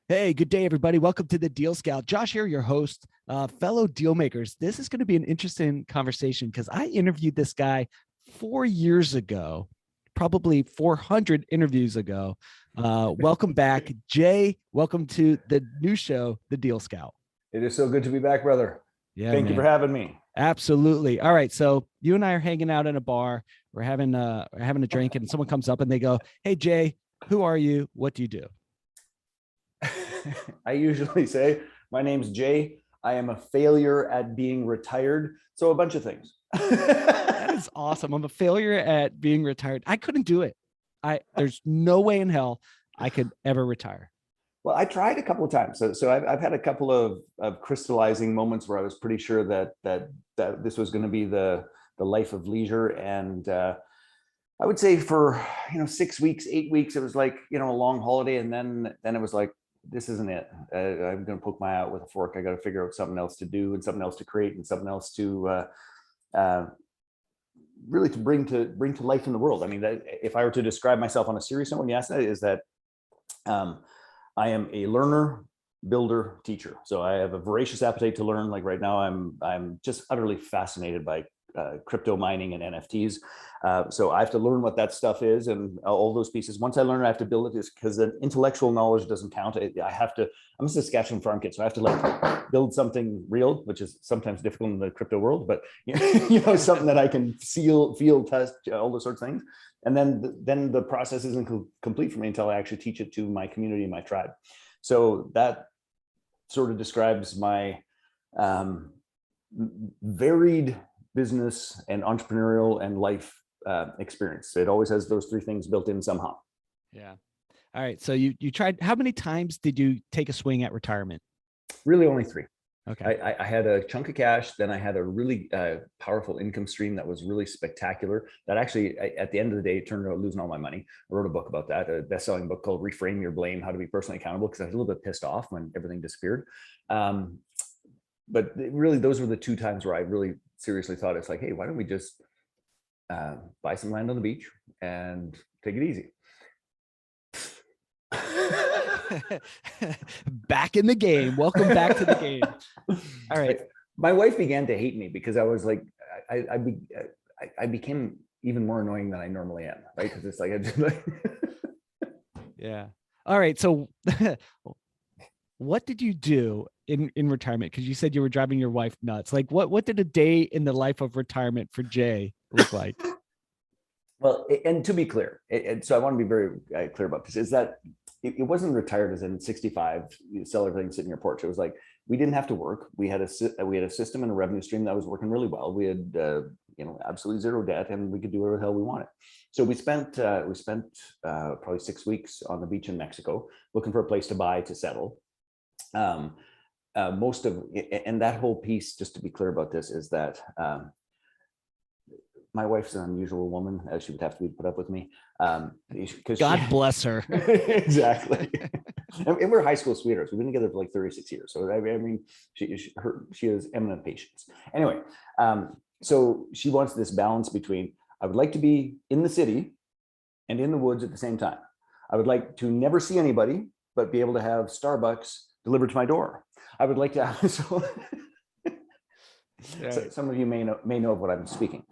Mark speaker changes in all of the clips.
Speaker 1: Hey, good day, everybody. Welcome to the Deal Scout. Josh here, your host, fellow deal makers. This is going to be an interesting conversation because I interviewed this guy 4 years ago, probably 400 interviews ago. Welcome back, Jay. Welcome to the new show, the Deal Scout.
Speaker 2: It is so good to be back, brother.
Speaker 1: Yeah,
Speaker 2: Thank you for having me.
Speaker 1: Absolutely. All right. So you and I are hanging out in a bar. We're having a drink, and someone comes up and they go, "Hey, Jay, who are you? What do you do?"
Speaker 2: I usually say, my name's Jay. I am a failure at being retired. So a bunch of things.
Speaker 1: That is awesome. I'm a failure at being retired. I couldn't do it. There's no way in hell I could ever retire.
Speaker 2: Well, I tried a couple of times. So I've had a couple of crystallizing moments where I was pretty sure that this was going to be the life of leisure. And I would say for 6 weeks, 8 weeks, it was like a long holiday, and then it was like, this isn't it. I'm going to poke my eye out with a fork. I got to figure out something else to do, and something else to create, and something else to really to bring to life in the world. I mean, if I were to describe myself on a serious note, when you ask that, is that I am a learner, builder, teacher. So I have a voracious appetite to learn. Like right now, I'm just utterly fascinated by crypto mining and NFTs. So I have to learn what that stuff is and all those pieces. Once I learn it, I have to build it, because the intellectual knowledge doesn't count. I'm a Saskatchewan farm kid, so I have to like build something real, which is sometimes difficult in the crypto world, but something that I can feel, test, all those sorts of things. And then the process isn't complete for me until I actually teach it to my community and my tribe. So that sort of describes my varied business and entrepreneurial and life experience. It always has those three things built in somehow.
Speaker 1: Yeah. All right. So you tried. How many times did you take a swing at retirement?
Speaker 2: Really, only three.
Speaker 1: Okay.
Speaker 2: I had a chunk of cash. Then I had a really powerful income stream that was really spectacular. That actually, at the end of the day, turned out losing all my money. I wrote a book about that, a best-selling book called Reframe Your Blame: How to Be Personally Accountable, because I was a little bit pissed off when everything disappeared. But really, those were the two times where I really seriously thought, it's like, hey, why don't we just buy some land on the beach and take it easy?
Speaker 1: Back in the game. Welcome back to the game. All right.
Speaker 2: My wife began to hate me because I was like, I became even more annoying than I normally am, right? Because it's like,
Speaker 1: yeah. All right. So what did you do in retirement? Because you said you were driving your wife nuts. Like what did a day in the life of retirement for Jay look like?
Speaker 2: Well, and to be clear, so I want to be very clear about this, is that it wasn't retired as in 65, you sell everything, sit in your porch. It was like, we didn't have to work. We had a system and a revenue stream that was working really well. We had absolutely zero debt, and we could do whatever the hell we wanted. So we spent probably 6 weeks on the beach in Mexico, looking for a place to buy, to settle. And that whole piece, just to be clear about this, is that my wife's an unusual woman, as she would have to be put up with me.
Speaker 1: God bless her.
Speaker 2: Exactly. And we're high school sweethearts. We've been together for like 36 years. So I mean, she has eminent patience. Anyway, so she wants this balance between, I would like to be in the city and in the woods at the same time. I would like to never see anybody, but be able to have Starbucks delivered to my door. I would like to have, so some of you may know of what I'm speaking.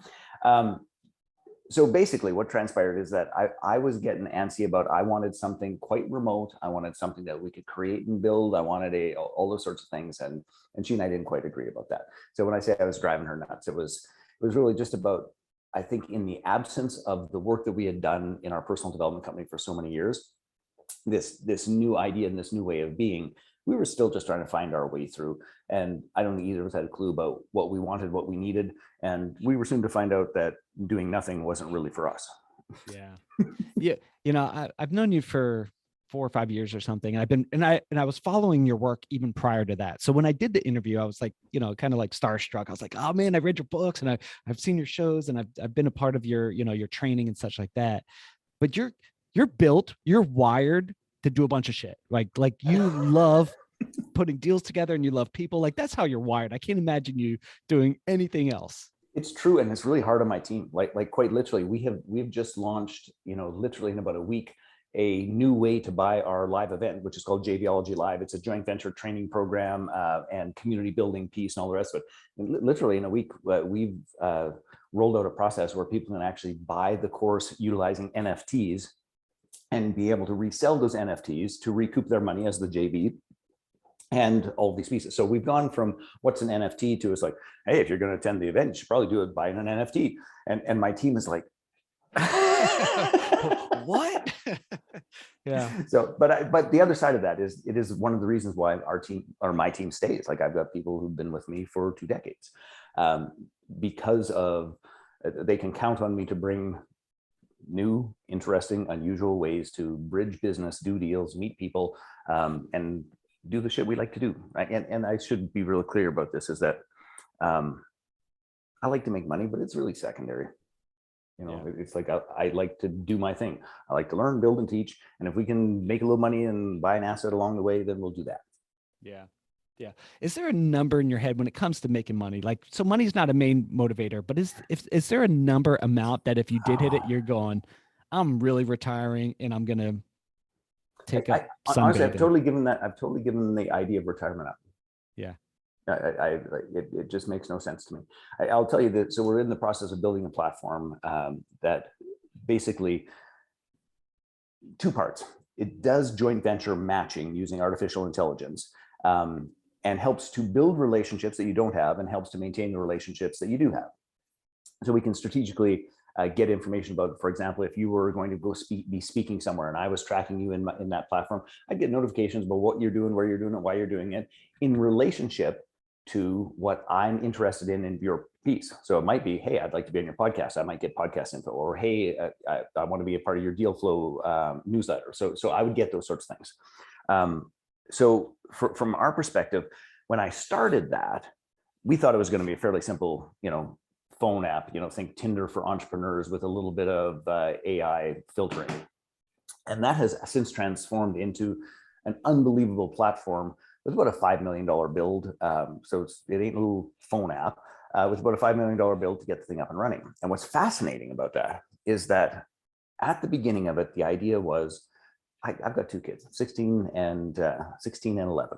Speaker 2: So basically what transpired is that I was getting antsy about, I wanted something quite remote. I wanted something that we could create and build. I wanted all those sorts of things. And she and I didn't quite agree about that. So when I say I was driving her nuts, it was really just about, I think, in the absence of the work that we had done in our personal development company for so many years, this new idea and this new way of being, we were still just trying to find our way through. And I don't think either of us had a clue about what we wanted, what we needed. And we were soon to find out that doing nothing wasn't really for us.
Speaker 1: Yeah. Yeah. I've known you for 4 or 5 years or something. And I was following your work even prior to that. So when I did the interview, I was like, kind of like starstruck. I was like, oh man, I read your books and I've seen your shows, and I've been a part of your training and such like that. But you're built, you're wired to do a bunch of shit. Like you love putting deals together, and you love people. Like that's how you're wired. I can't imagine you doing anything else.
Speaker 2: It's true, and it's really hard on my team. Like quite literally, we've just launched, literally in about a week, a new way to buy our live event, which is called JVology Live. It's a joint venture training program and community building piece and all the rest of it. And literally in a week, we've rolled out a process where people can actually buy the course utilizing NFTs and be able to resell those NFTs to recoup their money as the JV and all these pieces. So we've gone from what's an NFT to it's like, hey, if you're going to attend the event, you should probably do it buying an NFT. And my team is like,
Speaker 1: what? Yeah.
Speaker 2: So, but the other side of that is it is one of the reasons why our team or my team stays. Like I've got people who've been with me for 2 decades because of they can count on me to bring new, interesting, unusual ways to bridge business, do deals, meet people, and do the shit we like to do. Right? And I should be real clear about this is that I like to make money, but it's really secondary. You know, it's like I like to do my thing. I like to learn, build, and teach. And if we can make a little money and buy an asset along the way, then we'll do that.
Speaker 1: Yeah. Yeah. Is there a number in your head when it comes to making money? Like, so money's not a main motivator, but is there a number amount that if you did hit it, you're going, I'm really retiring and I'm gonna take up
Speaker 2: honestly, I've
Speaker 1: sunbathing?
Speaker 2: totally given the idea of retirement up.
Speaker 1: Yeah.
Speaker 2: It just makes no sense to me. I'll tell you that. So we're in the process of building a platform that basically 2 parts. It does joint venture matching using artificial intelligence and helps to build relationships that you don't have and helps to maintain the relationships that you do have. So we can strategically get information about, for example, if you were going to go be speaking somewhere and I was tracking you in that platform, I'd get notifications about what you're doing, where you're doing it, why you're doing it in relationship to what I'm interested in your piece. So it might be, hey, I'd like to be on your podcast. I might get podcast info, or hey, I want to be a part of your deal flow newsletter. So I would get those sorts of things. So from our perspective, when I started that, we thought it was going to be a fairly simple, phone app, think Tinder for entrepreneurs with a little bit of AI filtering. And that has since transformed into an unbelievable platform with about a $5 million build. So it ain't a little phone app with about a $5 million build to get the thing up and running. And what's fascinating about that is that at the beginning of it, the idea was, I've got 2 kids, 16 and 11.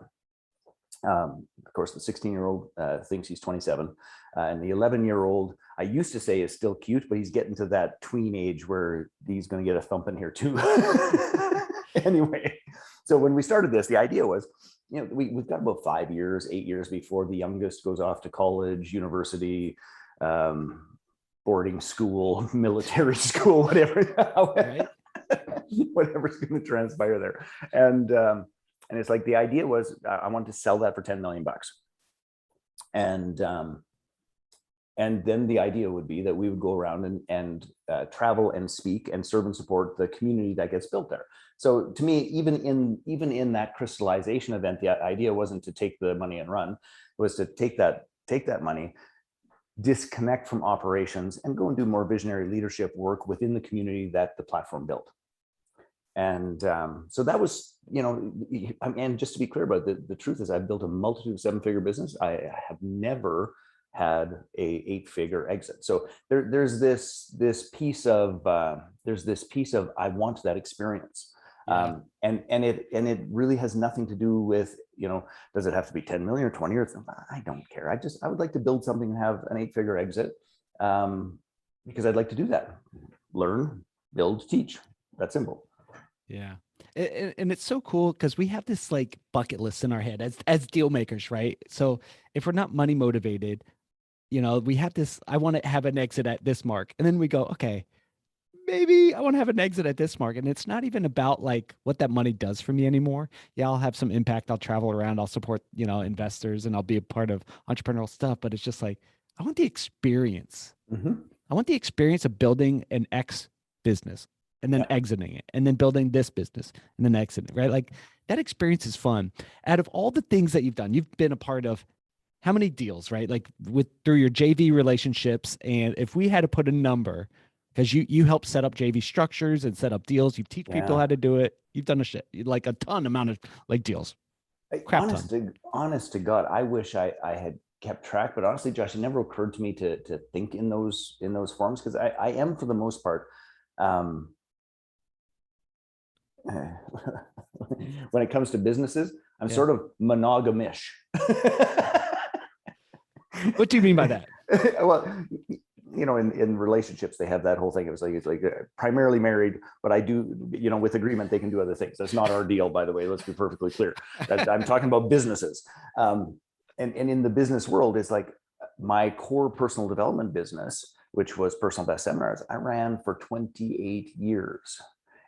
Speaker 2: Of course, the 16-year-old thinks he's 27, and the 11-year-old, I used to say is still cute, but he's getting to that tween age where he's going to get a thump in here too. Anyway, so when we started this, the idea was, we've got about 5 years, 8 years before the youngest goes off to college, university, boarding school, military school, whatever. Right? Whatever's going to transpire there. And it's like the idea was I wanted to sell that for $10 million. And then the idea would be that we would go around and travel and speak and serve and support the community that gets built there. So to me, even in that crystallization event, the idea wasn't to take the money and run. It was to take that money, disconnect from operations, and go and do more visionary leadership work within the community that the platform built. And so that was, and just to be clear about it, the truth is I've built a multitude of 7-figure business. I have never had a 8-figure exit. So there's this piece of I want that experience. Yeah. And it really has nothing to do with, does it have to be 10 million or 20 or I don't care. I would like to build something and have an 8-figure exit because I'd like to do that. Learn, build, teach. That's simple.
Speaker 1: Yeah. And it's so cool because we have this like bucket list in our head as deal makers, right? So if we're not money motivated, we have this, I want to have an exit at this mark. And then we go, okay, maybe I want to have an exit at this mark. And it's not even about like what that money does for me anymore. Yeah, I'll have some impact. I'll travel around. I'll support, investors and I'll be a part of entrepreneurial stuff. But it's just like, I want the experience. Mm-hmm. I want the experience of building an X business and then exiting it and then building this business and then exiting, right? Like that experience is fun. Out of all the things that you've done, you've been a part of how many deals, right? Like through your JV relationships. And if we had to put a number, because you help set up JV structures and set up deals, you teach people how to do it. You've done like a ton amount of like deals.
Speaker 2: Honest to God, I wish I had kept track, but honestly, Josh, it never occurred to me to think in those forms because I am for the most part, when it comes to businesses, I'm
Speaker 1: Yeah.
Speaker 2: sort of monogamish.
Speaker 1: What do you mean by that?
Speaker 2: Well, you know, in relationships, they have that whole thing. It's like primarily married, but I do, you know, with agreement, they can do other things. That's not our deal, by the way. Let's be perfectly clear. I'm talking about businesses. And in the business world, it's like my core personal development business, which was Personal Best Seminars, I ran for 28 years.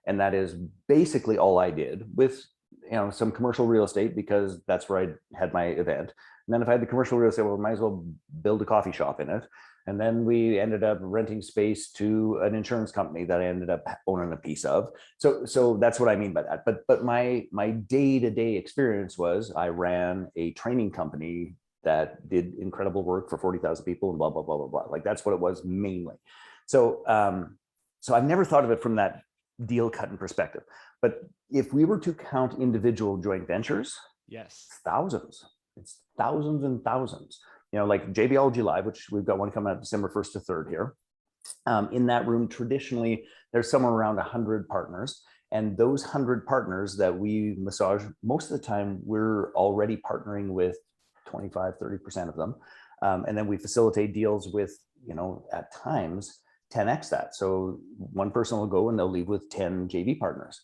Speaker 2: And that is basically all I did, with, you know, some commercial real estate, because that's where I had my event. And then if I had the commercial real estate, well, might as well build a coffee shop in it. And then we ended up renting space to an insurance company that I ended up owning a piece of. So that's what I mean by that. But my day-to-day experience was I ran a training company that did incredible work for 40,000 people and blah, blah, blah, blah, blah. Like that's what it was mainly. So I've never thought of it from that deal cutting perspective. But if we were to count individual joint ventures,
Speaker 1: Yes.
Speaker 2: thousands. It's thousands and thousands. You know, like JBology Live, which we've got one coming out December 1st to 3rd here. In that room, traditionally, there's somewhere around 100 partners. And those 100 partners that we massage, most of the time, we're already partnering with 25, 30% of them. And then we facilitate deals with, you know, at times 10x that. So one person will go and they'll leave with 10 JV partners.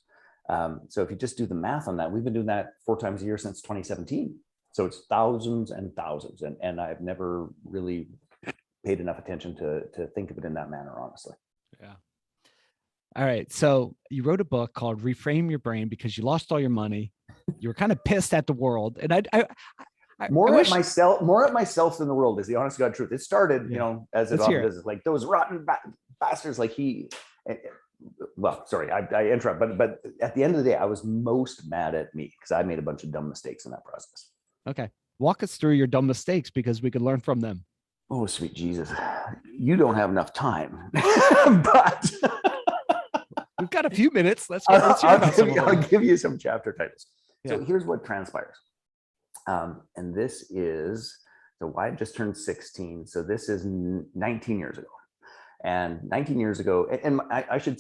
Speaker 2: So if you just do the math on that, we've been doing that 4 times a year since 2017. So it's thousands and thousands. And I've never really paid enough attention to think of it in that manner, honestly.
Speaker 1: Yeah. All right. So you wrote a book called Reframe Your Brain because you lost all your money. You were kind of pissed at the world. And I
Speaker 2: more
Speaker 1: wish...
Speaker 2: at myself than the world is the honest to God truth. It started, you know, as it often does, like those rotten bastards, like well, sorry, I interrupt, but at the end of the day, I was most mad at me because I made a bunch of dumb mistakes in that process.
Speaker 1: Okay. Walk us through your dumb mistakes because we could learn from them.
Speaker 2: Oh, sweet Jesus. You don't have enough time, but
Speaker 1: we've got a few minutes.
Speaker 2: I'll give you some chapter titles.
Speaker 1: Yeah.
Speaker 2: So here's what transpires. And this is, so why I just turned 16. So this is 19 years ago. And 19 years ago, and I should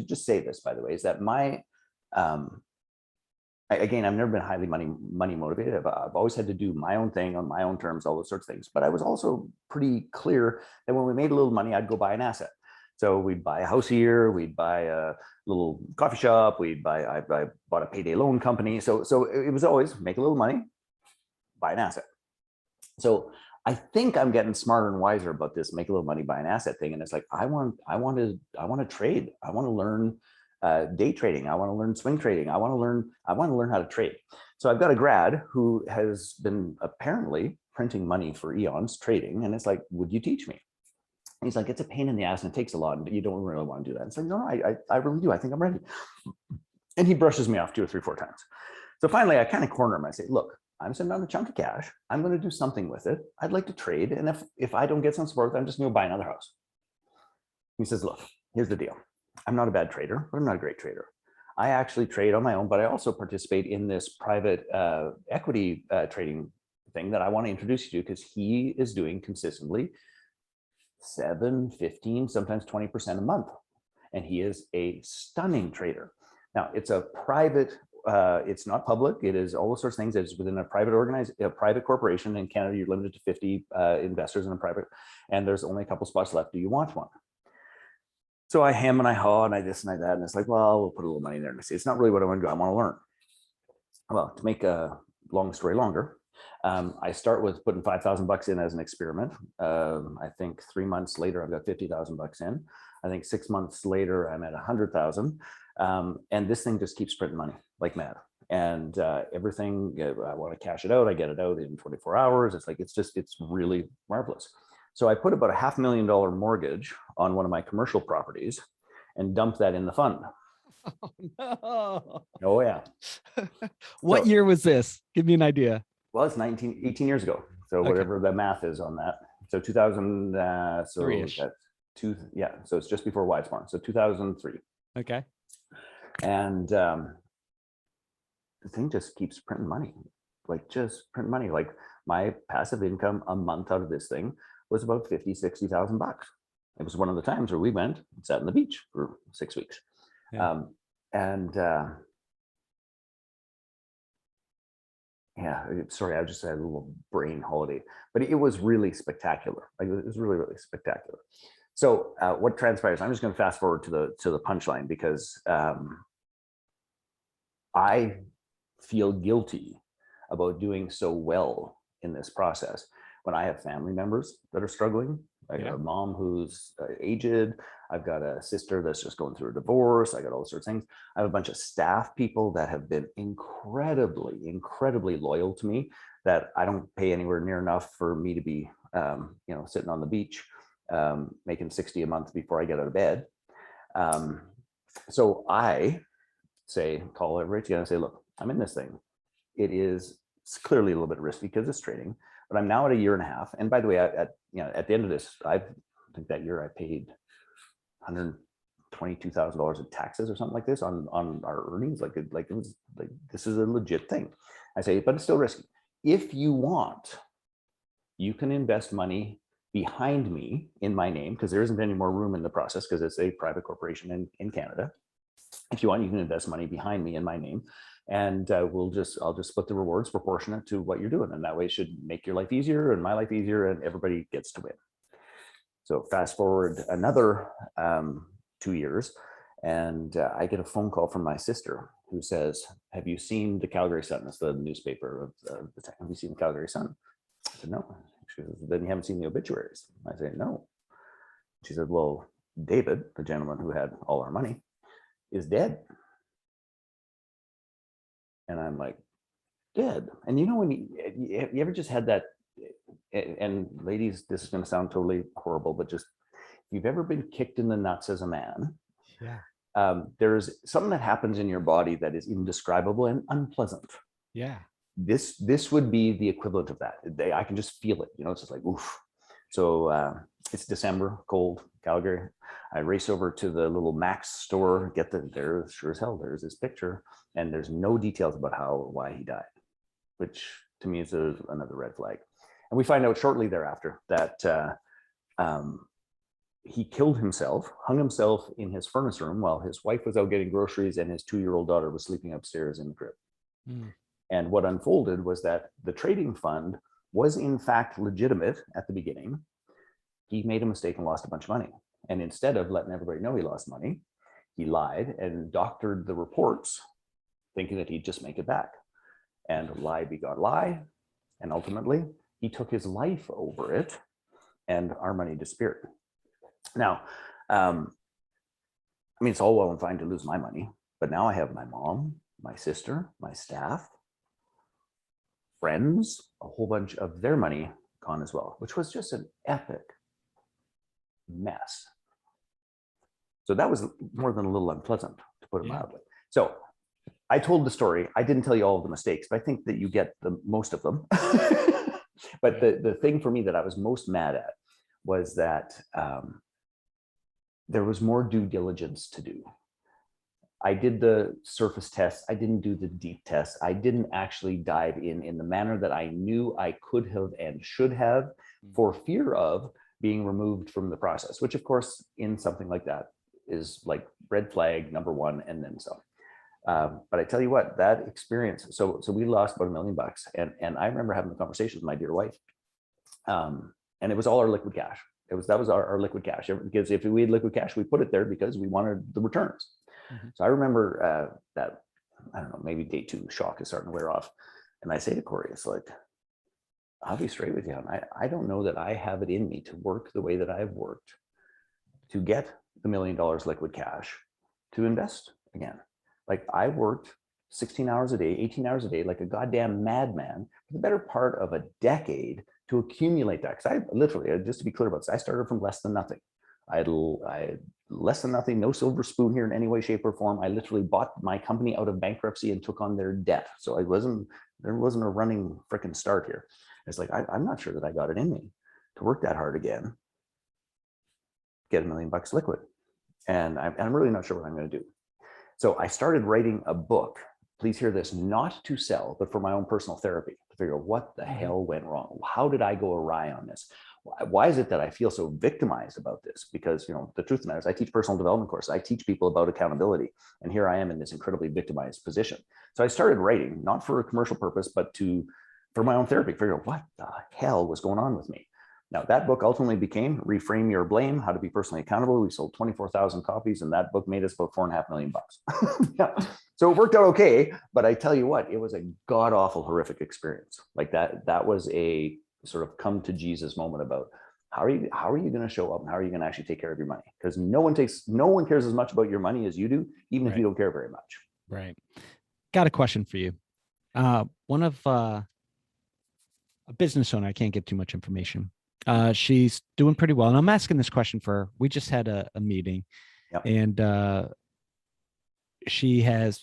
Speaker 2: just say this, by the way, is that my, again, I've never been highly money motivated. I've always had to do my own thing on my own terms, all those sorts of things. But I was also pretty clear that when we made a little money, I'd go buy an asset. So we'd buy a house here, we'd buy a little coffee shop, I bought a payday loan company. So it was always make a little money, buy an asset. So I think I'm getting smarter and wiser about this make a little money, buy an asset thing. And it's like, I want to trade. I want to learn day trading. I want to learn swing trading. I want to learn how to trade. So I've got a grad who has been apparently printing money for eons trading. And it's like, would you teach me? And he's like, it's a pain in the ass and it takes a lot, but you don't really want to do that. It's like, no, I really do. I think I'm ready. And he brushes me off 2 or 3, 4 times. So finally, I kind of corner him. I say, look, I'm sitting on a chunk of cash. I'm going to do something with it. I'd like to trade. And if I don't get some support, I'm just going to buy another house. He says, look, here's the deal. I'm not a bad trader, but I'm not a great trader. I actually trade on my own, but I also participate in this private equity trading thing that I want to introduce you to because he is doing consistently 7, 15, sometimes 20% a month. And he is a stunning trader. Now, it's a private, it's not public. It is all those sorts of things. It's within a private corporation. In Canada, you're limited to 50 investors in a private, and there's only a couple spots left. Do you want one? So I hem and I haw and I this and I that. And it's like, well, we'll put a little money in there. And I say, it's not really what I want to do. I want to learn. Well, to make a long story longer, I start with putting $5,000 in as an experiment. I think 3 months later, I've got $50,000 in. I think 6 months later, I'm at 100,000. And this thing just keeps printing money like mad. And everything, I want to cash it out. I get it out in 24 hours. It's like, it's really marvelous. So I put about a $500,000 mortgage on one of my commercial properties and dumped that in the fund.
Speaker 1: Oh, no.
Speaker 2: Oh, yeah.
Speaker 1: What year was this? Give me an idea.
Speaker 2: Well, it's 18 years ago. So whatever the math is on that. So 2000, so
Speaker 1: Three-ish.
Speaker 2: that's so it's just before Wise Barn. So 2003.
Speaker 1: Okay.
Speaker 2: And the thing just keeps printing money, like my passive income a month out of this thing was about $50,000-$60,000. It was one of the times where we went and sat on the beach for 6 weeks.
Speaker 1: Yeah.
Speaker 2: yeah, sorry, I just had a little brain holiday, but it was really spectacular. Like it was really, really spectacular. So what transpires? I'm just going to fast forward to the punchline because I feel guilty about doing so well in this process when I have family members that are struggling. I got a mom who's aged. I've got a sister that's just going through a divorce. I got all sorts of things. I have a bunch of staff people that have been incredibly, incredibly loyal to me that I don't pay anywhere near enough for me to be, sitting on the beach, making 60 a month before I get out of bed. So I call everybody together and say, look, I'm in this thing. It's clearly a little bit risky because it's trading, but I'm now at a year and a half. And by the way, at the end of this, I think that year I paid $122,000 in taxes or something like this on our earnings. Like it was like, this is a legit thing. I say, but it's still risky. If you want, you can invest money behind me in my name, because there isn't any more room in the process because it's a private corporation in Canada. If you want, you can invest money behind me in my name, and I'll just split the rewards proportionate to what you're doing, and that way it should make your life easier and my life easier, and everybody gets to win. So fast forward another 2 years, and I get a phone call from my sister who says, "Have you seen the Calgary Sun?" That's the newspaper of the time. "Have you seen the Calgary Sun?" I said, "No." She says, "Then you haven't seen the obituaries." I say, "No." She said, "Well, David, the gentleman who had all our money, is dead." And I'm like, dead? And when you ever just had that, and ladies, this is going to sound totally horrible, but just, if you've ever been kicked in the nuts as a man, there's something that happens in your body that is indescribable and unpleasant.
Speaker 1: Yeah.
Speaker 2: This would be the equivalent of that. I can just feel it. It's just like, oof. So it's December, cold, Calgary. I race over to the little Max store, there, sure as hell, there's this picture, and there's no details about how or why he died, which to me is another red flag. And we find out shortly thereafter that he killed himself, hung himself in his furnace room while his wife was out getting groceries and his 2-year-old daughter was sleeping upstairs in the crib. And what unfolded was that the trading fund was in fact legitimate at the beginning. He made a mistake and lost a bunch of money. And instead of letting everybody know he lost money, he lied and doctored the reports, thinking that he'd just make it back. And lie begot lie. And ultimately, he took his life over it, and our money disappeared. Now, it's all well and fine to lose my money, but now I have my mom, my sister, my staff, friends, a whole bunch of their money gone as well, which was just an epic mess. So that was more than a little unpleasant, to put it mildly. So I told the story. I didn't tell you all of the mistakes, but I think that you get the most of them. But the thing for me that I was most mad at was that there was more due diligence to do. I did the surface tests. I didn't do the deep tests. I didn't actually dive in the manner that I knew I could have and should have, for fear of being removed from the process, which of course in something like that is like red flag number one and then some. But I tell you what, that experience, so we lost about $1 million, and I remember having the conversation with my dear wife, and it was all our liquid cash. That was our liquid cash, because if we had liquid cash, we put it there because we wanted the returns. So I remember that, I don't know, maybe day 2 shock is starting to wear off. And I say to Corey, it's like, I'll be straight with you. I don't know that I have it in me to work the way that I've worked to get the $1 million liquid cash to invest again. Like, I worked 16 hours a day, 18 hours a day, like a goddamn madman for the better part of a decade to accumulate that. Because I literally, just to be clear about this, I started from less than nothing. I had less than nothing, no silver spoon here in any way, shape, or form. I literally bought my company out of bankruptcy and took on their debt. So there wasn't a running freaking start here. It's like, I'm not sure that I got it in me to work that hard again, get $1 million liquid. And I'm really not sure what I'm going to do. So I started writing a book. Please hear this, not to sell, but for my own personal therapy, to figure out what the hell went wrong. How did I go awry on this? why is it that I feel so victimized about this? Because, the truth of the matter is I teach personal development courses. I teach people about accountability. And here I am in this incredibly victimized position. So I started writing, not for a commercial purpose, but for my own therapy, figure out what the hell was going on with me. Now, that book ultimately became Reframe Your Blame, How to Be Personally Accountable. We sold 24,000 copies, and that book made us about $4.5 million. Yeah. So it worked out okay, but I tell you what, it was a god-awful, horrific experience. Like that was a sort of come to Jesus moment about how are you going to show up and how are you going to actually take care of your money? Because no one cares as much about your money as you do, even if you don't care very much.
Speaker 1: Right. Got a question for you. One of a business owner, I can't give too much information. She's doing pretty well. And I'm asking this question for her. We just had a meeting. Yep. And she has,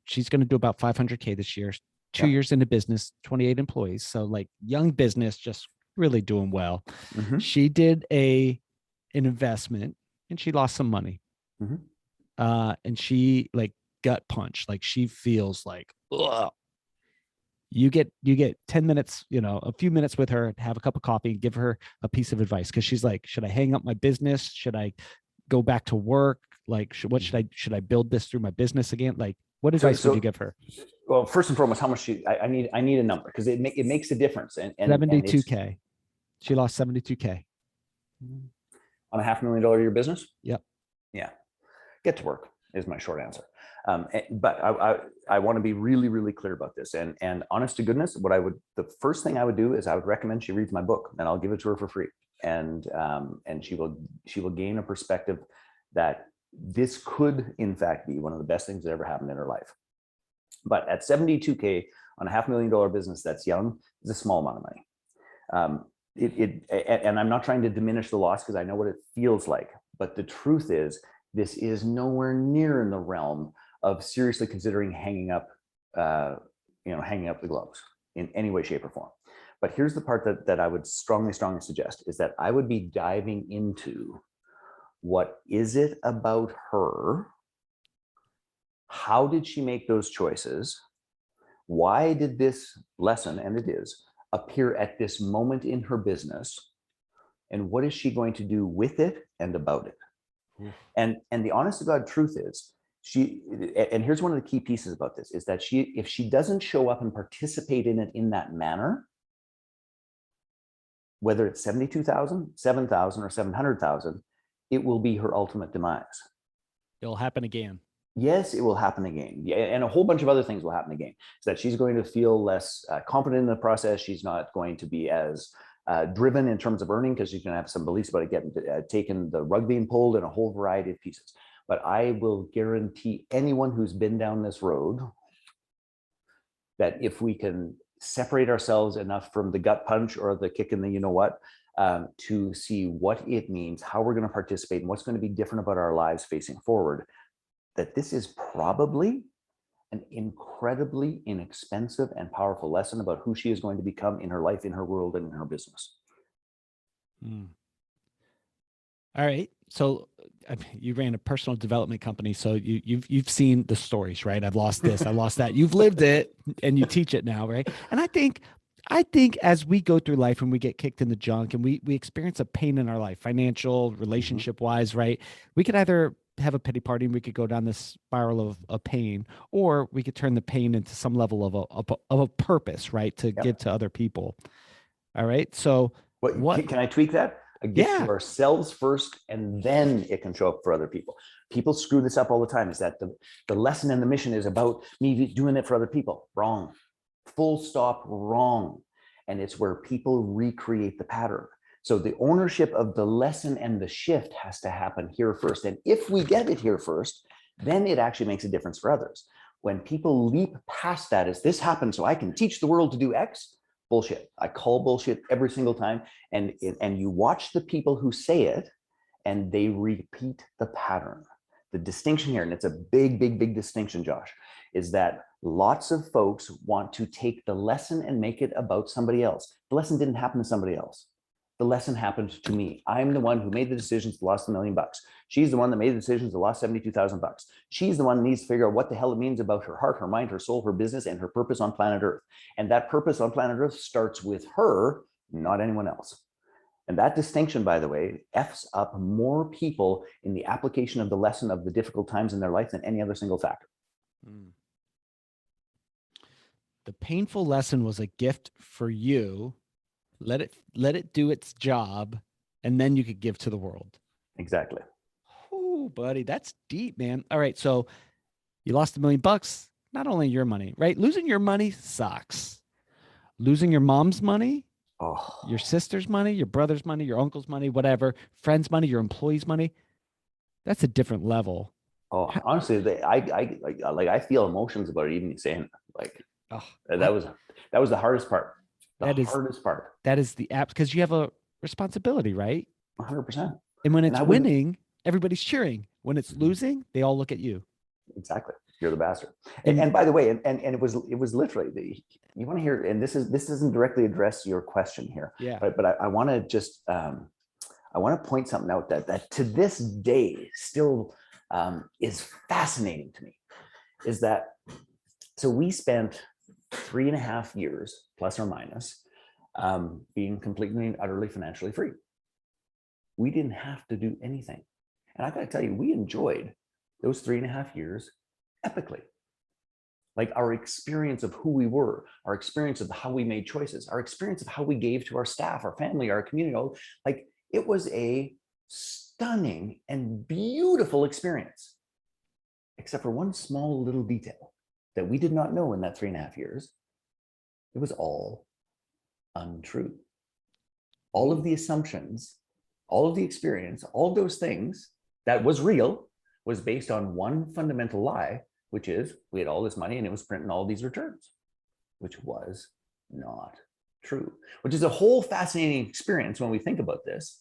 Speaker 1: she's going to do about 500K this year, 2 years into business, 28 employees. So like young business, just really doing well. Mm-hmm. She did an investment and she lost some money. Mm-hmm. And she like gut punch, like she feels like, ugh. You get 10 minutes, a few minutes with her, have a cup of coffee, and give her a piece of advice. Cause she's like, should I hang up my business? Should I go back to work? Like, should I build this through my business again? Like, what advice would you give her?
Speaker 2: Well, first and foremost, how much I need a number because it makes a difference. And
Speaker 1: 72K. She lost 72K.
Speaker 2: On $500,000 a year business?
Speaker 1: Yep.
Speaker 2: Yeah. Get to work is my short answer. But I want to be really, really clear about this. And honest to goodness, the first thing I would do is I would recommend she reads my book, and I'll give it to her for free. And she will gain a perspective that this could, in fact, be one of the best things that ever happened in her life. But at 72K on a $500,000 business that's young is a small amount of money. And I'm not trying to diminish the loss because I know what it feels like. But the truth is, this is nowhere near in the realm of seriously considering hanging up the gloves in any way, shape, or form. But here's the part that I would strongly suggest is that I would be diving into what is it about her? How did she make those choices? Why did this lesson, and it is, appear at this moment in her business? And what is she going to do with it and about it? And the honest to God truth is, and here's one of the key pieces about this, is that if she doesn't show up and participate in it in that manner, whether it's 72,000, 7,000, or 700,000, it will be her ultimate demise.
Speaker 1: It'll happen again.
Speaker 2: Yes, it will happen again. Yeah, and a whole bunch of other things will happen again. Is that she's going to feel less confident in the process. She's not going to be as driven in terms of earning because she's going to have some beliefs about it getting taken, the rug being pulled, and a whole variety of pieces. But I will guarantee anyone who's been down this road that if we can separate ourselves enough from the gut punch or the kick in the you-know-what, to see what it means, how we're going to participate, and what's going to be different about our lives facing forward, that this is probably an incredibly inexpensive and powerful lesson about who she is going to become in her life, in her world, and in her business.
Speaker 1: All right. So you ran a personal development company. So you've seen the stories, right? I've lost this, I lost that. You've lived it and you teach it now, right? And I think as we go through life and we get kicked in the junk and we experience a pain in our life, financial, relationship wise, right? We could either have a pity party and we could go down this spiral of pain, or we could turn the pain into some level of a purpose, right? To give to other people. All right. So
Speaker 2: what can I tweak that? A gift to ourselves first, and then it can show up for other people. People screw this up all the time, is that the lesson and the mission is about me doing it for other people. Wrong. Full stop, wrong. And it's where people recreate the pattern. So the ownership of the lesson and the shift has to happen here first. And if we get it here first, then it actually makes a difference for others. When people leap past that, as this happens so I can teach the world to do X, bullshit. I call bullshit every single time. And you watch the people who say it and they repeat the pattern. The distinction here, and it's a big, big, big distinction, Josh, is that lots of folks want to take the lesson and make it about somebody else. The lesson didn't happen to somebody else. The lesson happened to me. I'm the one who made the decisions that lost $1 million. She's the one that made the decisions that lost $72,000. She's the one that needs to figure out what the hell it means about her heart, her mind, her soul, her business, and her purpose on planet Earth. And that purpose on planet Earth starts with her, not anyone else. And that distinction, by the way, F's up more people in the application of the lesson of the difficult times in their life than any other single factor.
Speaker 1: The painful lesson was a gift for you. Let it do its job, and then you could give to the world.
Speaker 2: Exactly.
Speaker 1: Oh, buddy, that's deep, man. All right, so you lost $1 million. Not only your money, right? Losing your money sucks. Losing your mom's money, your sister's money, your brother's money, your uncle's money, whatever, friends' money, your employees' money. That's a different level.
Speaker 2: Honestly, I feel emotions about it, even saying like that was the hardest part. Hardest part.
Speaker 1: That is the app, because you have a responsibility, right?
Speaker 2: 100%.
Speaker 1: And when it's winning, everybody's cheering. When it's losing, they all look at you.
Speaker 2: Exactly. You're the bastard. And by the way, and it was literally you want to hear, and this doesn't directly address your question here.
Speaker 1: Yeah.
Speaker 2: But I want to just I want to point something out that to this day still is fascinating to me, is that so we spent 3.5 years plus or minus being completely and utterly financially free. We didn't have to do anything. And I got to tell you, we enjoyed those 3.5 years epically. Like our experience of who we were, our experience of how we made choices, our experience of how we gave to our staff, our family, our community, like it was a stunning and beautiful experience, except for one small little detail that we did not know in that 3.5 years. It was all untrue. All of the assumptions, all of the experience, all those things that was real was based on one fundamental lie, which is we had all this money and it was printing all these returns, which was not true, which is a whole fascinating experience when we think about this,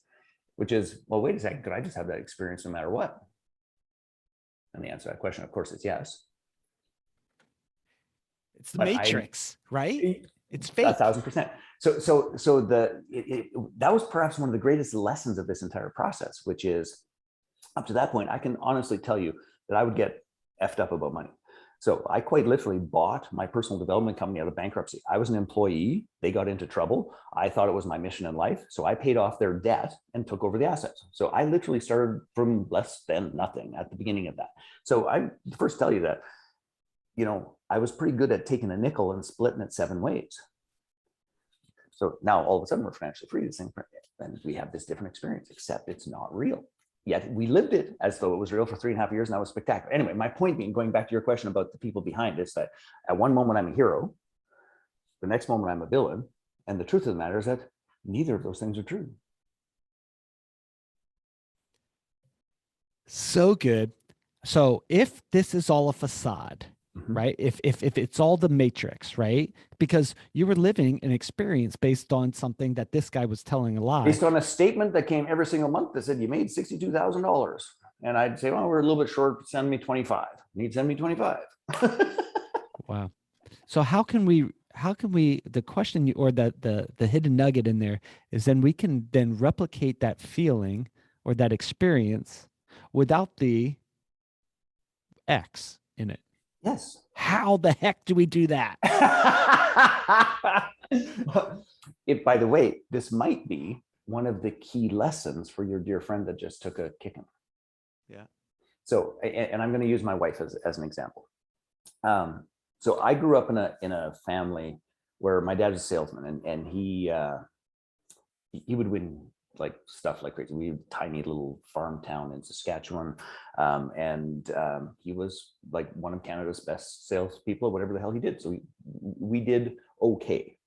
Speaker 2: which is, well, wait a second, could I just have that experience no matter what? And the answer to that question, of course, is yes.
Speaker 1: It's the Matrix, right? It's fake.
Speaker 2: 1,000%. So that was perhaps one of the greatest lessons of this entire process, which is up to that point, I can honestly tell you that I would get effed up about money. So I quite literally bought my personal development company out of bankruptcy. I was an employee. They got into trouble. I thought it was my mission in life. So I paid off their debt and took over the assets. So I literally started from less than nothing at the beginning of that. So I first tell you that, I was pretty good at taking a nickel and splitting it 7 ways. So now all of a sudden we're financially free, and we have this different experience, except it's not real. Yet we lived it as though it was real for 3.5 years, and that was spectacular. Anyway, my point being, going back to your question about the people behind it, is that at one moment I'm a hero, the next moment I'm a villain, and the truth of the matter is that neither of those things are true.
Speaker 1: So good. So if this is all a facade, right? If it's all the Matrix, right? Because you were living an experience based on something that this guy was telling a lie.
Speaker 2: Based on a statement that came every single month that said you made $62,000. And I'd say, well, we're a little bit short, send me 25. Need to send me 25.
Speaker 1: Wow. So how can we, the question or the hidden nugget in there is then we can then replicate that feeling or that experience without the X in it.
Speaker 2: Yes.
Speaker 1: How the heck do we do that?
Speaker 2: By the way, this might be one of the key lessons for your dear friend that just took a kicking.
Speaker 1: Yeah.
Speaker 2: So, and I'm going to use my wife as an example. So I grew up in a family where my dad was a salesman, and he would win like stuff like crazy. We had a tiny little farm town in Saskatchewan, and he was like one of Canada's best salespeople, whatever the hell he did. So we did okay.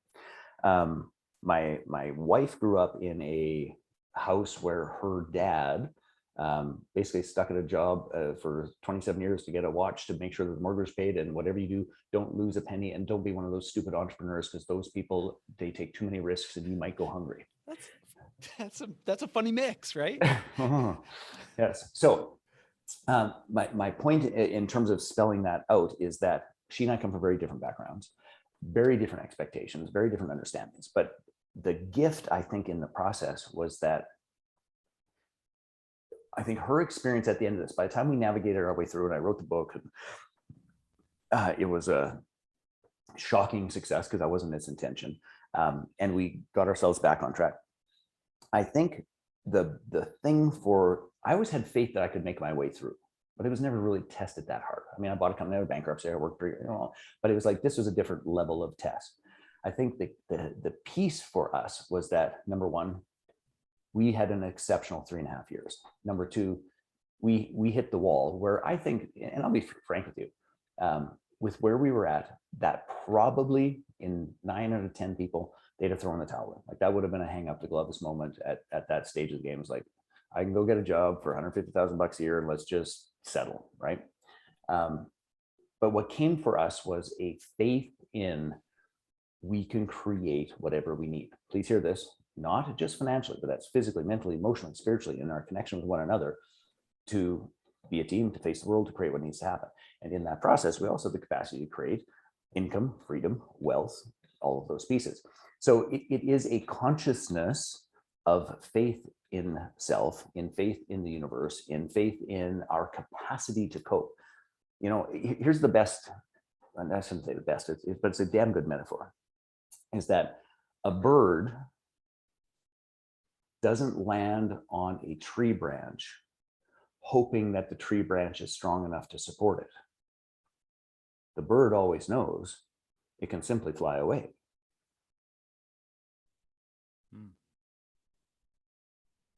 Speaker 2: My wife grew up in a house where her dad basically stuck at a job for 27 years to get a watch to make sure that the mortgage is paid, and whatever you do, don't lose a penny, and don't be one of those stupid entrepreneurs, because those people, they take too many risks and you might go hungry.
Speaker 1: That's a funny mix, right?
Speaker 2: Yes. So my point in terms of spelling that out is that she and I come from very different backgrounds, very different expectations, very different understandings. But the gift, I think, in the process was that I think her experience at the end of this, by the time we navigated our way through and I wrote the book, it was a shocking success because that wasn't its intention. And we got ourselves back on track. I think the thing I always had faith that I could make my way through, but it was never really tested that hard. I mean, I bought a company out of bankruptcy. I worked pretty, but it was like, this was a different level of test. I think the piece for us was that, number one, we had an exceptional 3.5 years. Number two, we hit the wall where I think, and I'll be frank with you, with where we were at, that probably in 9 out of 10 people, they'd have thrown the towel in. Like, that would have been a hang up the gloves moment at that stage of the game. It's like, I can go get a job for $150,000 a year and let's just settle, right? But what came for us was a faith in, we can create whatever we need. Please hear this, not just financially, but that's physically, mentally, emotionally, spiritually, in our connection with one another, to be a team, to face the world, to create what needs to happen. And in that process, we also have the capacity to create income, freedom, wealth, all of those pieces. So it is a consciousness of faith in self, in faith in the universe, in faith in our capacity to cope. Here's the best, and I shouldn't say the best, but it's a damn good metaphor, is that a bird doesn't land on a tree branch hoping that the tree branch is strong enough to support it. The bird always knows it can simply fly away.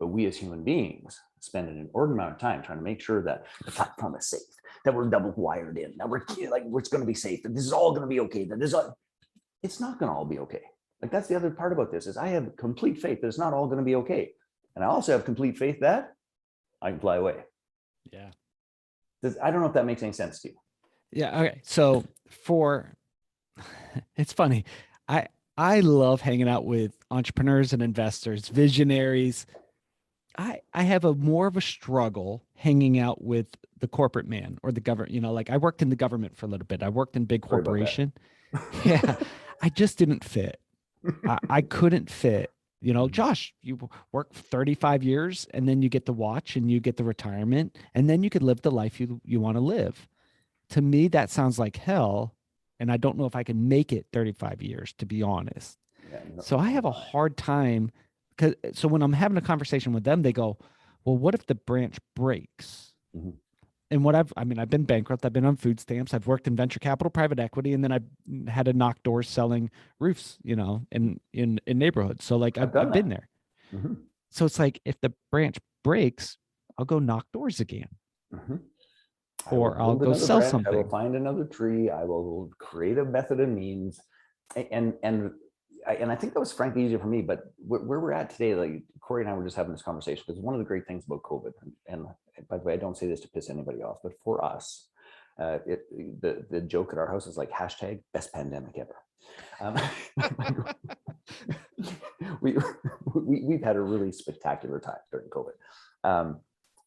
Speaker 2: But we as human beings spend an inordinate amount of time trying to make sure that the platform is safe, that we're double wired in, that we're like, it's going to be safe, that this is all going to be okay, that this it's not going to all be okay. Like, that's the other part about this, is I have complete faith that it's not all going to be okay. And I also have complete faith that I can fly away.
Speaker 1: Yeah.
Speaker 2: I don't know if that makes any sense to you.
Speaker 1: Yeah. Okay. So it's funny. I love hanging out with entrepreneurs and investors, visionaries. I have more of a struggle hanging out with the corporate man or the government. Like, I worked in the government for a little bit. I worked in big corporation. Yeah. I just didn't fit. I couldn't fit. Josh, you work 35 years and then you get to watch and you get the retirement and then you could live the life you want to live. To me, that sounds like hell. And I don't know if I can make it 35 years, to be honest.
Speaker 2: Yeah, no,
Speaker 1: So I have a hard time so when I'm having a conversation with them, they go, well, what if the branch breaks? Mm-hmm. And I've been bankrupt. I've been on food stamps. I've worked in venture capital, private equity, and then I've had to knock doors selling roofs, in neighborhoods. So like I've been there. Mm-hmm. So it's like, if the branch breaks, I'll go knock doors again. Mm-hmm. Or I'll go sell something.
Speaker 2: I will find another tree. I will create a method and means. And I think that was frankly easier for me, but where we're at today, like Corey and I were just having this conversation, because one of the great things about COVID, and by the way, I don't say this to piss anybody off, but for us, the joke at our house is like #best pandemic ever. We've had a really spectacular time during COVID,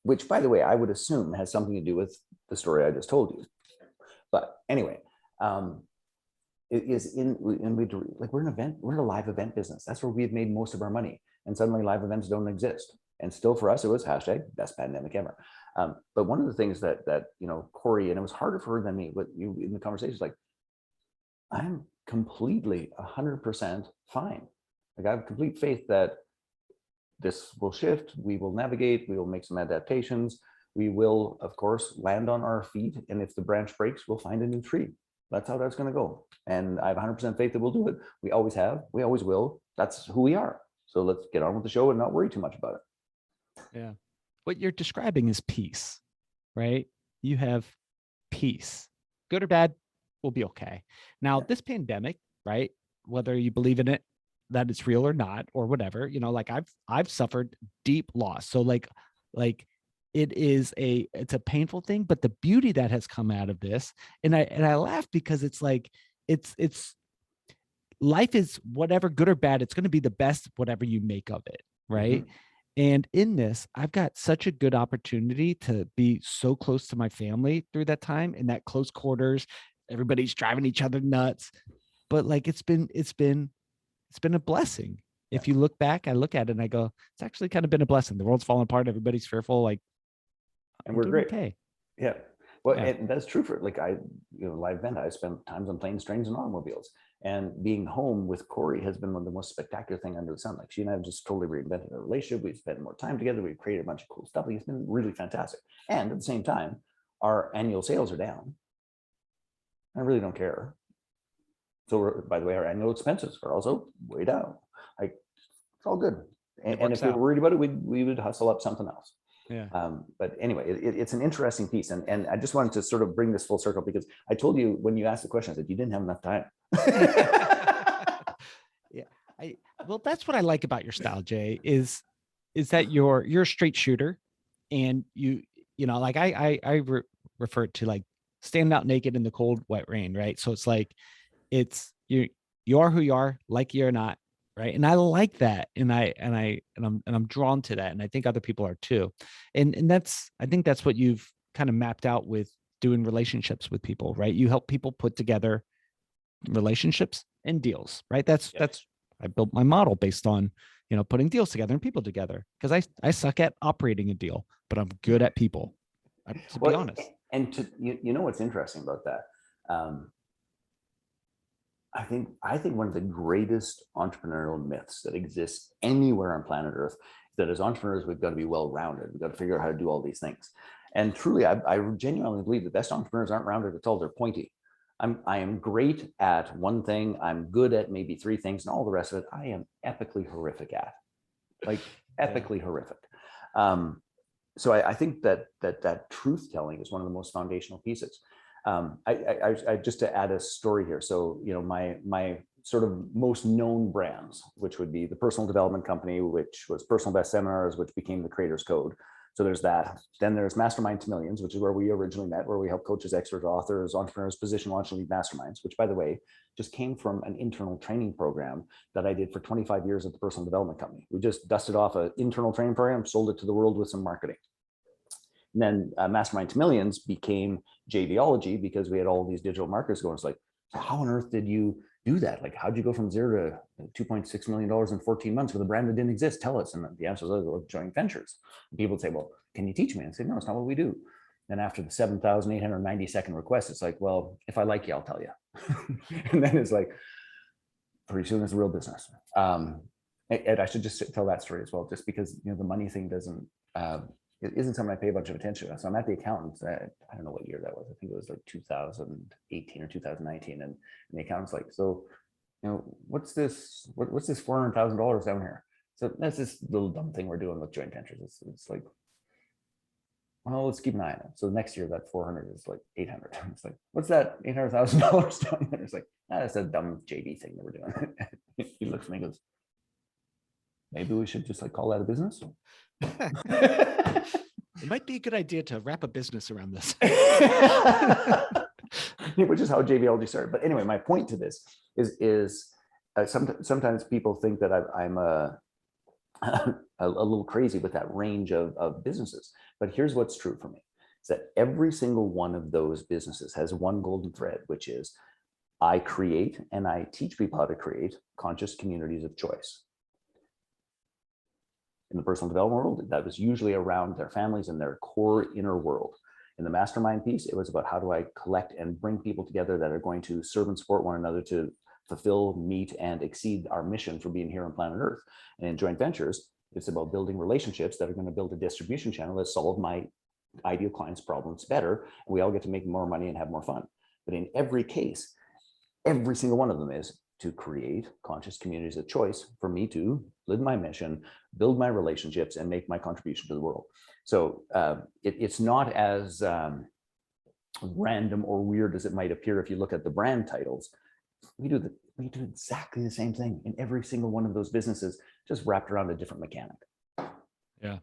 Speaker 2: which, by the way, I would assume has something to do with the story I just told you. But anyway, it is we're in a live event business. That's where we've made most of our money. And suddenly live events don't exist. And still for us, it was #best pandemic ever. But one of the things that Corey, and it was harder for her than me, but you in the conversation, is like, I'm completely 100% fine. Like, I have complete faith that this will shift. We will navigate. We will make some adaptations. We will, of course, land on our feet. And if the branch breaks, we'll find a new tree. That's how that's going to go. And I have 100% faith that we'll do it. We always have. We always will. That's who we are. So let's get on with the show and not worry too much about it.
Speaker 1: Yeah. What you're describing is peace, right? You have peace. Good or bad, we'll be okay. Now, this pandemic, right? Whether you believe in it, that it's real or not, or whatever, like I've suffered deep loss. So like it's a painful thing, but the beauty that has come out of this, and I laugh because it's like, it's life is whatever, good or bad, it's going to be the best, whatever you make of it. Right. Mm-hmm. And in this, I've got such a good opportunity to be so close to my family through that time, in that close quarters, everybody's driving each other nuts. But like, it's been a blessing. If you look back, I look at it and I go, it's actually kind of been a blessing. The world's falling apart. Everybody's fearful. Like,
Speaker 2: and we're great.
Speaker 1: Okay.
Speaker 2: Yeah. Well,
Speaker 1: Yeah.
Speaker 2: and that's true for like live event. I spent times on planes, trains, and automobiles. And being home with Corey has been one of the most spectacular thing under the sun. Like she and I have just totally reinvented our relationship. We've spent more time together. We've created a bunch of cool stuff. Like, it's been really fantastic. And at the same time, our annual sales are down. I really don't care. So by the way, our annual expenses are also way down. Like it's all good. And if we were worried about it, we would hustle up something else.
Speaker 1: Yeah.
Speaker 2: But anyway, it's an interesting piece. And I just wanted to sort of bring this full circle because I told you when you asked the question, I said, you didn't have enough time.
Speaker 1: Yeah. Well, that's what I like about your style, Jay, is that you're a straight shooter, and you know, like I refer to like standing out naked in the cold, wet rain, right? So it's like, you are who you are, like you or not, right? And I like that, and I'm drawn to that, and I think other people are too, and I think that's what you've kind of mapped out with doing relationships with people, right? You help people put together relationships and deals, right? That's I built my model based on, you know, putting deals together and people together, because I suck at operating a deal, but I'm good at people, to be honest.
Speaker 2: And you know what's interesting about that? I think one of the greatest entrepreneurial myths that exists anywhere on planet Earth is that as entrepreneurs, we've got to be well-rounded. We've got to figure out how to do all these things. And truly, I genuinely believe the best entrepreneurs aren't rounded at all. They're pointy. I am great at one thing. I'm good at maybe three things, and all the rest of it, I am epically horrific at. Like epically horrific. So I think that truth telling is one of the most foundational pieces. I just to add a story here. So, you know, my sort of most known brands, which would be the personal development company, which was Personal Best Seminars, which became the Creators Code. So there's that. Then there's Mastermind to Millions, which is where we originally met, where we help coaches, experts, authors, entrepreneurs position, launch, and lead masterminds, which, by the way, just came from an internal training program that I did for 25 years at the personal development company. We just dusted off an internal training program, sold it to the world with some marketing. And then Mastermind to Millions became JVology because we had all these digital marketers going. It's like, how on earth did you do that? Like, how'd you go from zero to $2.6 million in 14 months with a brand that didn't exist? Tell us. And the answer was joint ventures. And people would say, well, can you teach me? And I say, no, it's not what we do. And after the 7,892nd request, it's like, well, if I like you, I'll tell you. And then it's like, pretty soon it's a real business. And I should just tell that story as well, just because, you know, the money thing doesn't, it isn't something I pay a bunch of attention to. So I'm at the accountant's. I don't know what year that was. I think it was like 2018 or 2019. And the accountant's like, so, you know, what's this $400,000 down here? So that's this little dumb thing we're doing with joint ventures. It's like, well, let's keep an eye on it. So next year that 400 is like 800. It's like, what's that $800,000 down there? It's like, that's a dumb JV thing that we're doing. He looks at me and goes, maybe we should just like call that a business.
Speaker 1: It might be a good idea to wrap a business around this.
Speaker 2: Which is how JVology started. But anyway, my point to this is sometimes people think that I'm a little crazy with that range of businesses. But here's what's true for me. Is that every single one of those businesses has one golden thread, which is I create and I teach people how to create conscious communities of choice. In the personal development world, that was usually around their families and their core inner world. In the mastermind piece, it was about how do I collect and bring people together that are going to serve and support one another to fulfill, meet, and exceed our mission for being here on planet Earth. And in joint ventures, it's about building relationships that are going to build a distribution channel that solve my ideal clients' problems better. And we all get to make more money and have more fun. But in every case, every single one of them is to create conscious communities of choice for me to live my mission, build my relationships, and make my contribution to the world. So it's not as random or weird as it might appear if you look at the brand titles. We do exactly the same thing in every single one of those businesses, just wrapped around a different mechanic.
Speaker 1: Yeah.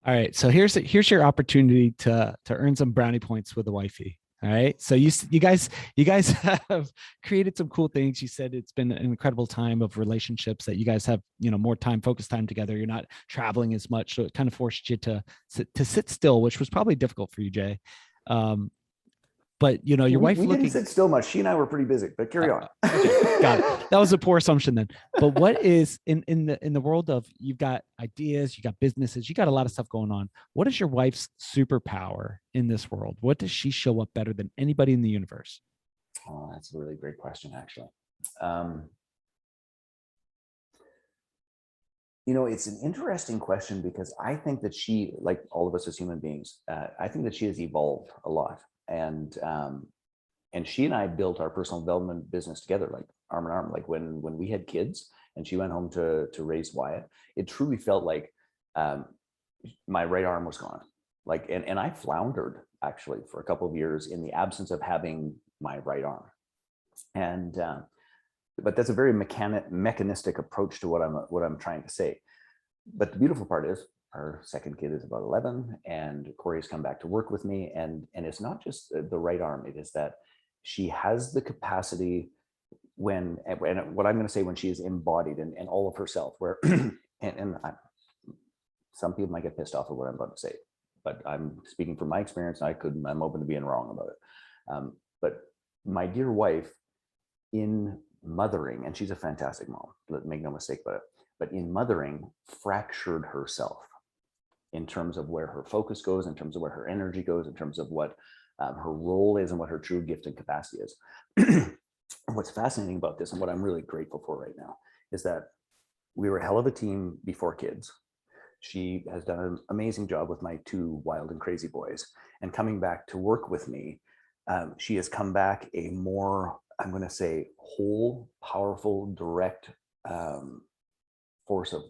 Speaker 1: All right. So here's your opportunity to earn some brownie points with the wifey. All right. So you guys have created some cool things. You said it's been an incredible time of relationships, that you guys have, you know, more time, focused time together. You're not traveling as much. So it kind of forced you to sit still, which was probably difficult for you, Jay. But your wife
Speaker 2: We didn't
Speaker 1: looking.
Speaker 2: sit still much. She and I were pretty busy, but carry on.
Speaker 1: Okay, got it. That was a poor assumption then. But what is in the world of, you've got ideas, you got businesses, you got a lot of stuff going on. What is your wife's superpower in this world? What does she show up better than anybody in the universe?
Speaker 2: Oh, that's a really great question, actually. It's an interesting question because I think that she, like all of us as human beings, I think that she has evolved a lot. And she and I built our personal development business together, like arm in arm. Like when we had kids and she went home to raise Wyatt, it truly felt like my right arm was gone. Like, and I floundered actually for a couple of years in the absence of having my right arm. And but that's a very mechanistic approach to what I'm trying to say. But the beautiful part is our second kid is about 11, and Corey's come back to work with me, and it's not just the right arm. It is that she has the capacity when what I'm going to say, when she is embodied and all of herself, where some people might get pissed off at what I'm about to say, but I'm speaking from my experience. I'm open to being wrong about it. But my dear wife, in mothering, and she's a fantastic mom, make no mistake about it, but in mothering, fractured herself in terms of where her focus goes, in terms of where her energy goes, in terms of what her role is and what her true gift and capacity is. What's fascinating about this, and what I'm really grateful for right now, is that we were a hell of a team before kids. She has done an amazing job with my two wild and crazy boys, and coming back to work with me, she has come back a more, I'm going to say, whole, powerful, direct force of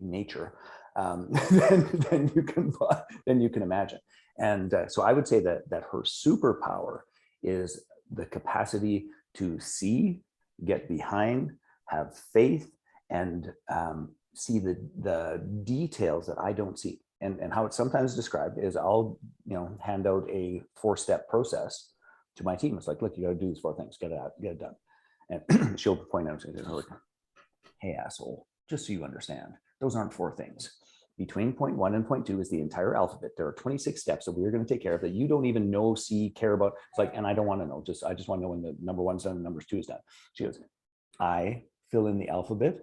Speaker 2: nature than you can imagine. And so I would say that her superpower is the capacity to see, get behind, have faith, and see the details that I don't see. And how it's sometimes described is, I'll hand out a 4-step process to my team. It's like, look, you got to do these 4 things, get it done. And she'll point out to her, hey, asshole, just so you understand, those aren't 4 things. Between point 1 and point 2 is the entire alphabet. There are 26 steps that we're going to take care of that you don't even know, see, care about. It's like, and I don't want to know. I just want to know when the number 1's done and number 2 is done. She goes, I fill in the alphabet,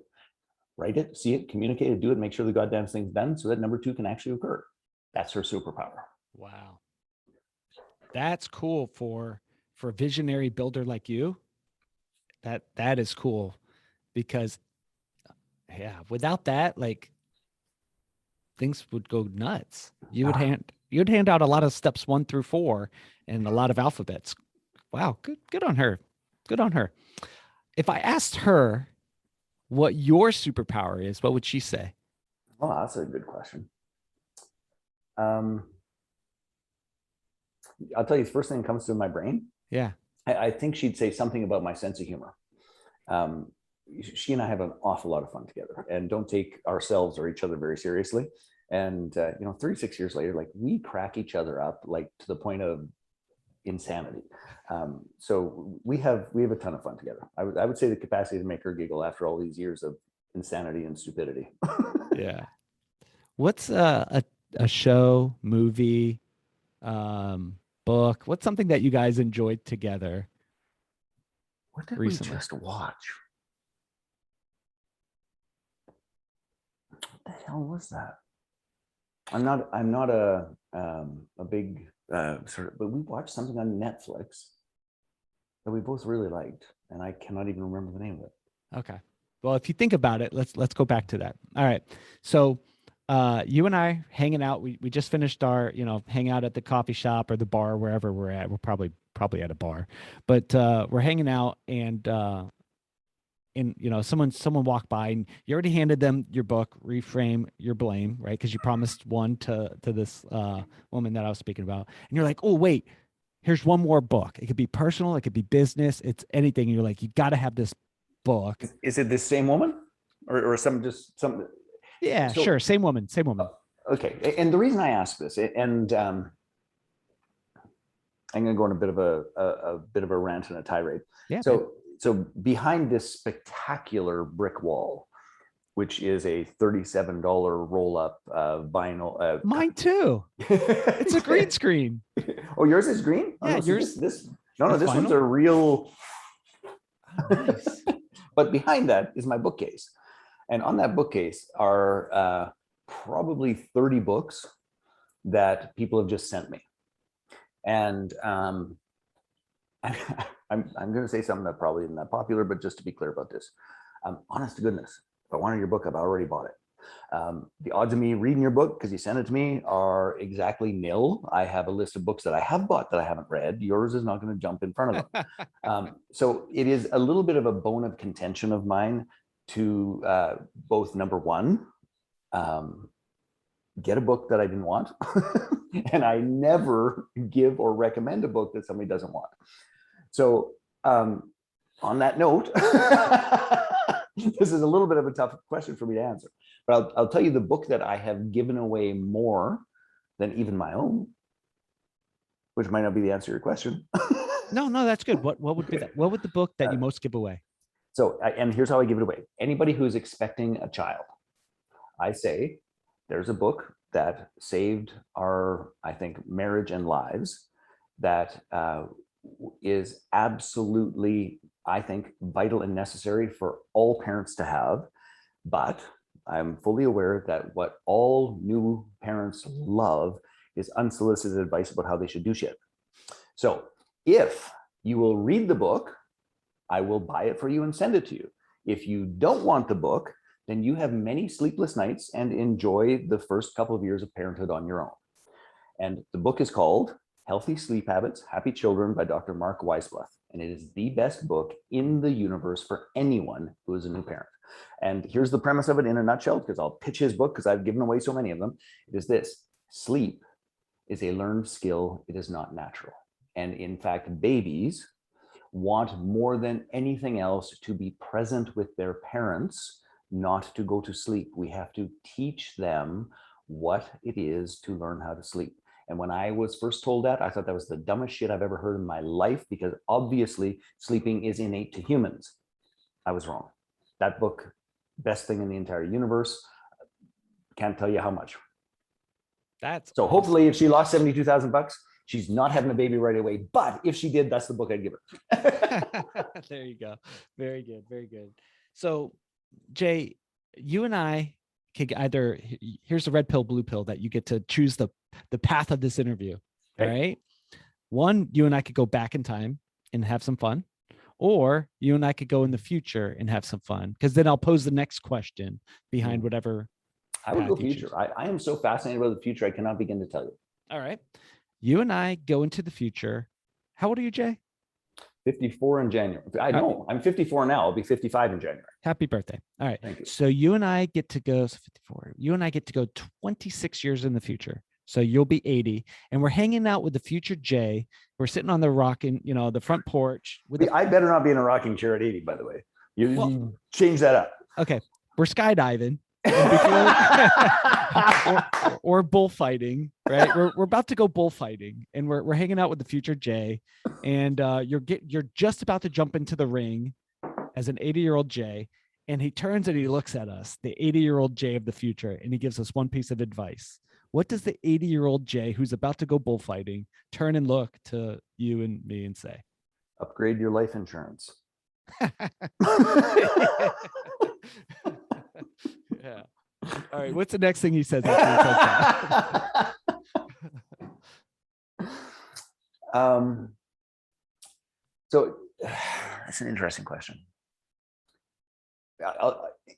Speaker 2: write it, see it, communicate it, do it, make sure the goddamn thing's done so that number 2 can actually occur. That's her superpower.
Speaker 1: Wow. That's cool for a visionary builder like you. That is cool, because without that, like, things would go nuts. You'd hand out a lot of steps 1 through 4 and a lot of alphabets. Wow, good on her. Good on her. If I asked her what your superpower is, what would she say?
Speaker 2: Oh, that's a good question. I'll tell you, the first thing that comes to my brain.
Speaker 1: Yeah.
Speaker 2: I think she'd say something about my sense of humor. She and I have an awful lot of fun together, and don't take ourselves or each other very seriously. And 36 years later, like, we crack each other up, like, to the point of insanity. So we have a ton of fun together. I would say the capacity to make her giggle after all these years of insanity and stupidity.
Speaker 1: Yeah. What's a show, movie, book? What's something that you guys enjoyed together?
Speaker 2: What did
Speaker 1: recently?
Speaker 2: we just watch? What the hell was that? I'm not a big but we watched something on Netflix that we both really liked, and I cannot even remember the name of it.
Speaker 1: Okay. Well, if you think about it, let's go back to that. All right. So you and I hanging out, we just finished our, hang out at the coffee shop or the bar, wherever we're at. We're probably at a bar, but we're hanging out, and someone walked by, and you already handed them your book, Reframe Your Blame, right? Because you promised one to this woman that I was speaking about, and you're like, oh wait, here's one more book. It could be personal, it could be business, it's anything. And you're like, you got to have this book.
Speaker 2: Is it this same woman, or some?
Speaker 1: Yeah, so, sure, same woman.
Speaker 2: Okay, and the reason I ask this, and I'm going to go on a bit of a rant and a tirade.
Speaker 1: Yeah.
Speaker 2: So behind this spectacular brick wall, which is a $37 roll-up vinyl.
Speaker 1: Mine too. It's a green screen.
Speaker 2: Oh, yours is green? Oh,
Speaker 1: Yeah,
Speaker 2: no,
Speaker 1: yours.
Speaker 2: This
Speaker 1: is
Speaker 2: one's
Speaker 1: vinyl?
Speaker 2: a real.
Speaker 1: Oh, nice.
Speaker 2: But behind that is my bookcase. And on that bookcase are probably 30 books that people have just sent me. And I'm going to say something that probably isn't that popular, but just to be clear about this, honest to goodness, if I wanted your book, I've already bought it. The odds of me reading your book because you sent it to me are exactly nil. I have a list of books that I have bought that I haven't read. Yours is not going to jump in front of them. So it is a little bit of a bone of contention of mine to both, number one, get a book that I didn't want. And I never give or recommend a book that somebody doesn't want. So on that note, this is a little bit of a tough question for me to answer. But I'll tell you the book that I have given away more than even my own, which might not be the answer to your question.
Speaker 1: No, that's good. What would be that? What would the book that you most give away?
Speaker 2: So, and here's how I give it away. Anybody who's expecting a child, I say, there's a book that saved our, I think, marriage and lives that is absolutely, I think, vital and necessary for all parents to have. But I'm fully aware that what all new parents love is unsolicited advice about how they should do shit. So if you will read the book, I will buy it for you and send it to you. If you don't want the book, then you have many sleepless nights and enjoy the first couple of years of parenthood on your own. And the book is called Healthy Sleep Habits, Happy Children by Dr. Mark Weisbluth. And it is the best book in the universe for anyone who is a new parent. And here's the premise of it in a nutshell, because I'll pitch his book because I've given away so many of them. It is this: sleep is a learned skill. It is not natural. And in fact, babies want more than anything else to be present with their parents, not to go to sleep. We have to teach them what it is to learn how to sleep. And when I was first told that, I thought that was the dumbest shit I've ever heard in my life, because obviously sleeping is innate to humans. I was wrong. That book, best thing in the entire universe. Can't tell you how much.
Speaker 1: That's
Speaker 2: so
Speaker 1: awesome.
Speaker 2: Hopefully if she lost $72,000, she's not having a baby right away. But if she did, that's the book I'd give her.
Speaker 1: There you go. Very good. Very good. So Jay, you and I could either, here's the red pill, blue pill that you get to choose the path of this interview. Okay. All right. One, you and I could go back in time and have some fun, or you and I could go in the future and have some fun. Cause then I'll pose the next question behind whatever.
Speaker 2: I would go future. I am so fascinated about the future. I cannot begin to tell you.
Speaker 1: All right. You and I go into the future. How old are you, Jay?
Speaker 2: 54 in January. I know I'm 54 now. I'll be 55 in January.
Speaker 1: Happy birthday. All right.
Speaker 2: Thank you.
Speaker 1: So you and I get to go 54. You and I get to go 26 years in the future. So you'll be 80 and we're hanging out with the future Jay. We're sitting on the rocking, the front porch.
Speaker 2: I better not be in a rocking chair at 80, by the way. You change that up.
Speaker 1: Okay. We're skydiving. or bullfighting, right? We're about to go bullfighting, and we're hanging out with the future Jay, and you're just about to jump into the ring as an 80-year-old Jay, and he turns and he looks at us, the 80-year-old Jay of the future, and he gives us one piece of advice. What does the 80-year-old Jay who's about to go bullfighting turn and look to you and me and say?
Speaker 2: Upgrade your life insurance.
Speaker 1: Yeah. All right. What's the next thing he says after he says that?
Speaker 2: So that's an interesting question.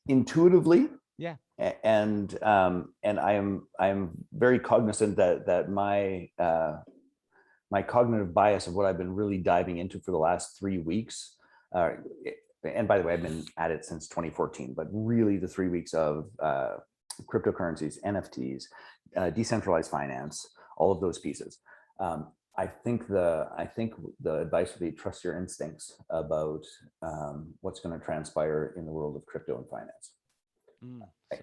Speaker 2: Intuitively,
Speaker 1: yeah,
Speaker 2: and I am very cognizant that my my cognitive bias of what I've been really diving into for the last 3 weeks. And by the way, I've been at it since 2014, but really the 3 weeks of cryptocurrencies, NFTs, decentralized finance, all of those pieces. I think the advice would be trust your instincts about what's going to transpire in the world of crypto and finance.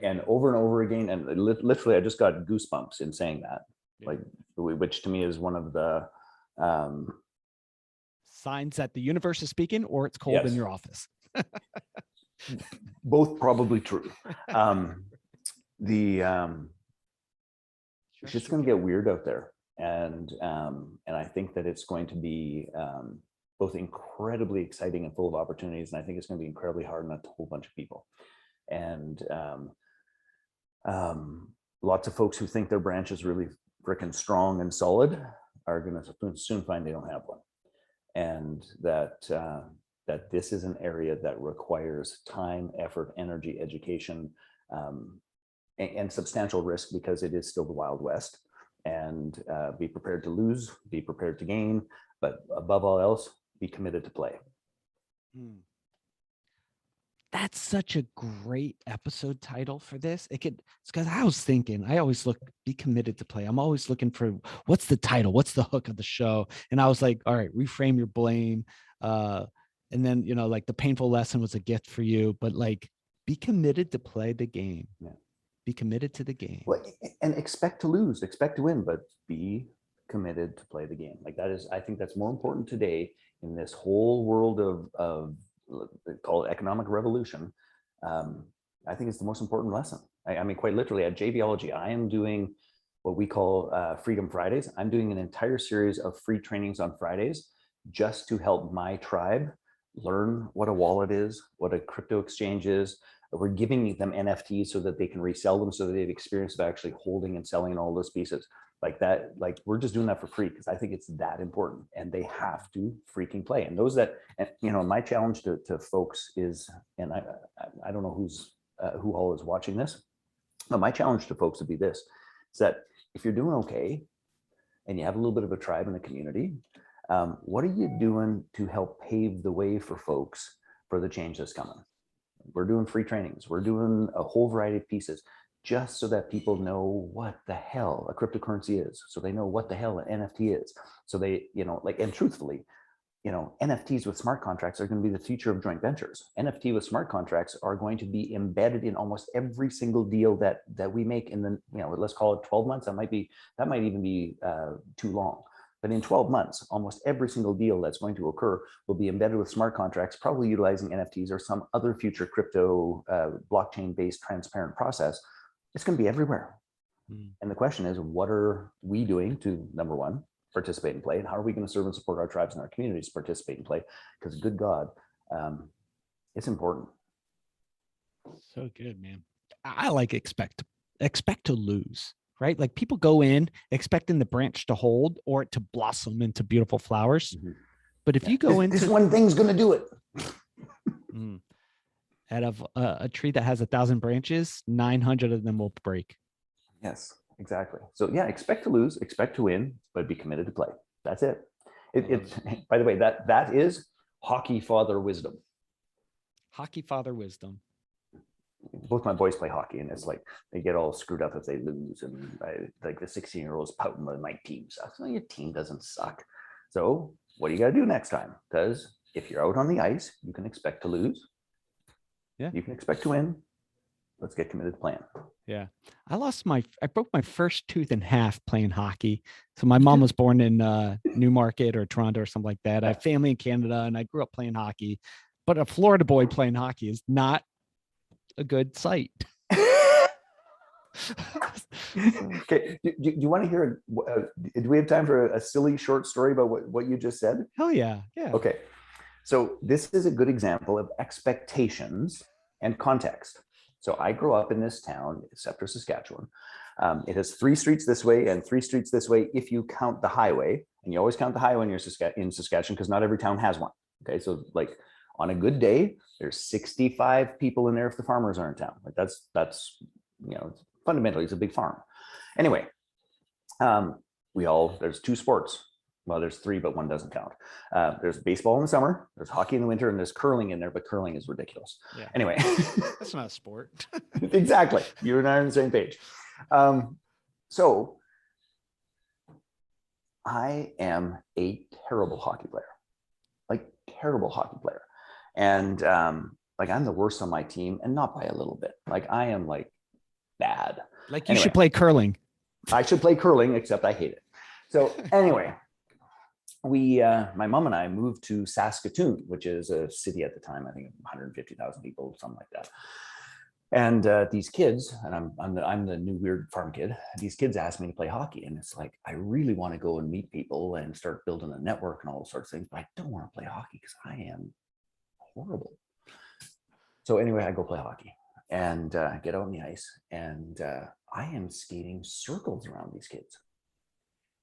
Speaker 2: And over again, and literally, I just got goosebumps in saying that, like, which to me is one of the
Speaker 1: signs that the universe is speaking, or it's cold in your office.
Speaker 2: both probably true. It's just going to get weird out there, and I think that it's going to be both incredibly exciting and full of opportunities, and I think it's going to be incredibly hard on a whole bunch of people. And lots of folks who think their branch is really freaking strong and solid are going to soon find they don't have one, and that this is an area that requires time, effort, energy, education, and substantial risk, because it is still the Wild West. And be prepared to lose, be prepared to gain, but above all else, be committed to play.
Speaker 1: That's such a great episode title for this. It's because I was thinking, I always be committed to play. I'm always looking for what's the title, what's the hook of the show. And I was like, all right, reframe your blame. And then, like the painful lesson was a gift for you, but like, be committed to play the game.
Speaker 2: Yeah.
Speaker 1: Be committed to the game.
Speaker 2: Well, and expect to lose, expect to win, but be committed to play the game. Like I think that's more important today in this whole world of call it economic revolution. I think it's the most important lesson. I mean, quite literally at JVology, I am doing what we call Freedom Fridays. I'm doing an entire series of free trainings on Fridays just to help my tribe learn what a wallet is, what a crypto exchange is. We're giving them NFTs so that they can resell them, so that they've experienced of actually holding and selling all those pieces like that. Like, we're just doing that for free because I think it's that important, and they have to freaking play. And those that, my challenge to folks is, and I don't know who all is watching this, but my challenge to folks would be this: is that if you're doing okay and you have a little bit of a tribe in the community, what are you doing to help pave the way for folks for the change that's coming? We're doing free trainings. We're doing a whole variety of pieces just so that people know what the hell a cryptocurrency is. So they know what the hell an NFT is. So they, and truthfully, NFTs with smart contracts are going to be the future of joint ventures. NFT with smart contracts are going to be embedded in almost every single deal that we make in the, let's call it 12 months. That might even be too long. But in 12 months, almost every single deal that's going to occur will be embedded with smart contracts, probably utilizing NFTs or some other future crypto blockchain-based transparent process. It's going to be everywhere. And the question is, what are we doing to, number one, participate and play? And how are we going to serve and support our tribes and our communities to participate and play? Because good God, it's important.
Speaker 1: So good, man. I like expect to lose. Right? Like, people go in expecting the branch to hold or it to blossom into beautiful flowers. Mm-hmm. But if you go into
Speaker 2: this one thing's going to do it.
Speaker 1: Out of a tree that has 1,000 branches, 900 of them will break.
Speaker 2: Yes, exactly. So yeah, expect to lose, expect to win, but be committed to play. That's it. By the way, that is hockey father wisdom.
Speaker 1: Hockey father wisdom.
Speaker 2: Both my boys play hockey, and it's like they get all screwed up if they lose, and like the 16-year-olds pouting when my team sucks. Well, your team doesn't suck. So what do you got to do next time? Because if you're out on the ice, you can expect to lose.
Speaker 1: Yeah, you
Speaker 2: can expect to win. Let's get committed to playing.
Speaker 1: Yeah, I broke my first tooth in half playing hockey. So my mom was born in Newmarket or Toronto or something like that. I have family in Canada, and I grew up playing hockey. But a Florida boy playing hockey is not a good sight.
Speaker 2: Okay, do you want to hear? Do we have time for a silly short story about what you just said?
Speaker 1: Hell yeah, yeah.
Speaker 2: Okay, so this is a good example of expectations and context. So I grew up in this town, Sceptre, Saskatchewan. It has 3 streets this way and 3 streets this way if you count the highway, and you always count the highway when you're in Saskatchewan because not every town has one. Okay, so like, on a good day, there's 65 people in there if the farmers are in town. Like that's fundamentally it's a big farm. Anyway, there's 2 sports. Well, there's 3, but one doesn't count. There's baseball in the summer, there's hockey in the winter, and there's curling in there, but curling is ridiculous. Yeah. Anyway.
Speaker 1: That's not a sport.
Speaker 2: Exactly. You and I are on the same page. So I am a terrible hockey player, like terrible hockey player. And like, I'm the worst on my team, and not by a little bit. Like, I am like bad.
Speaker 1: Like, you should play curling.
Speaker 2: I should play curling, except I hate it. So anyway, my mom and I moved to Saskatoon, which is a city at the time, I think 150,000 people, something like that. And these kids, and I'm the new weird farm kid. These kids asked me to play hockey, and it's like I really want to go and meet people and start building a network and all those sorts of things, but I don't want to play hockey because I am horrible. So anyway, I go play hockey and get out on the ice, and I am skating circles around these kids.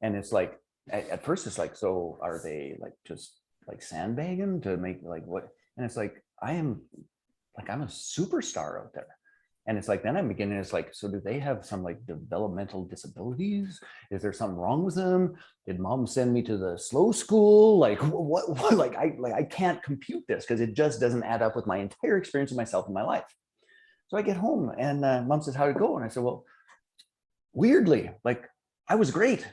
Speaker 2: And it's like, at first it's like, so are they like just like sandbagging to make like what? And it's like, I'm a superstar out there. And it's like, then I'm beginning, it's like, so do they have some like developmental disabilities? Is there something wrong with them? Did mom send me to the slow school? Like what like I can't compute this because it just doesn't add up with my entire experience of myself in my life. So I get home and mom says, how'd it go? And I said, well, weirdly, like I was great.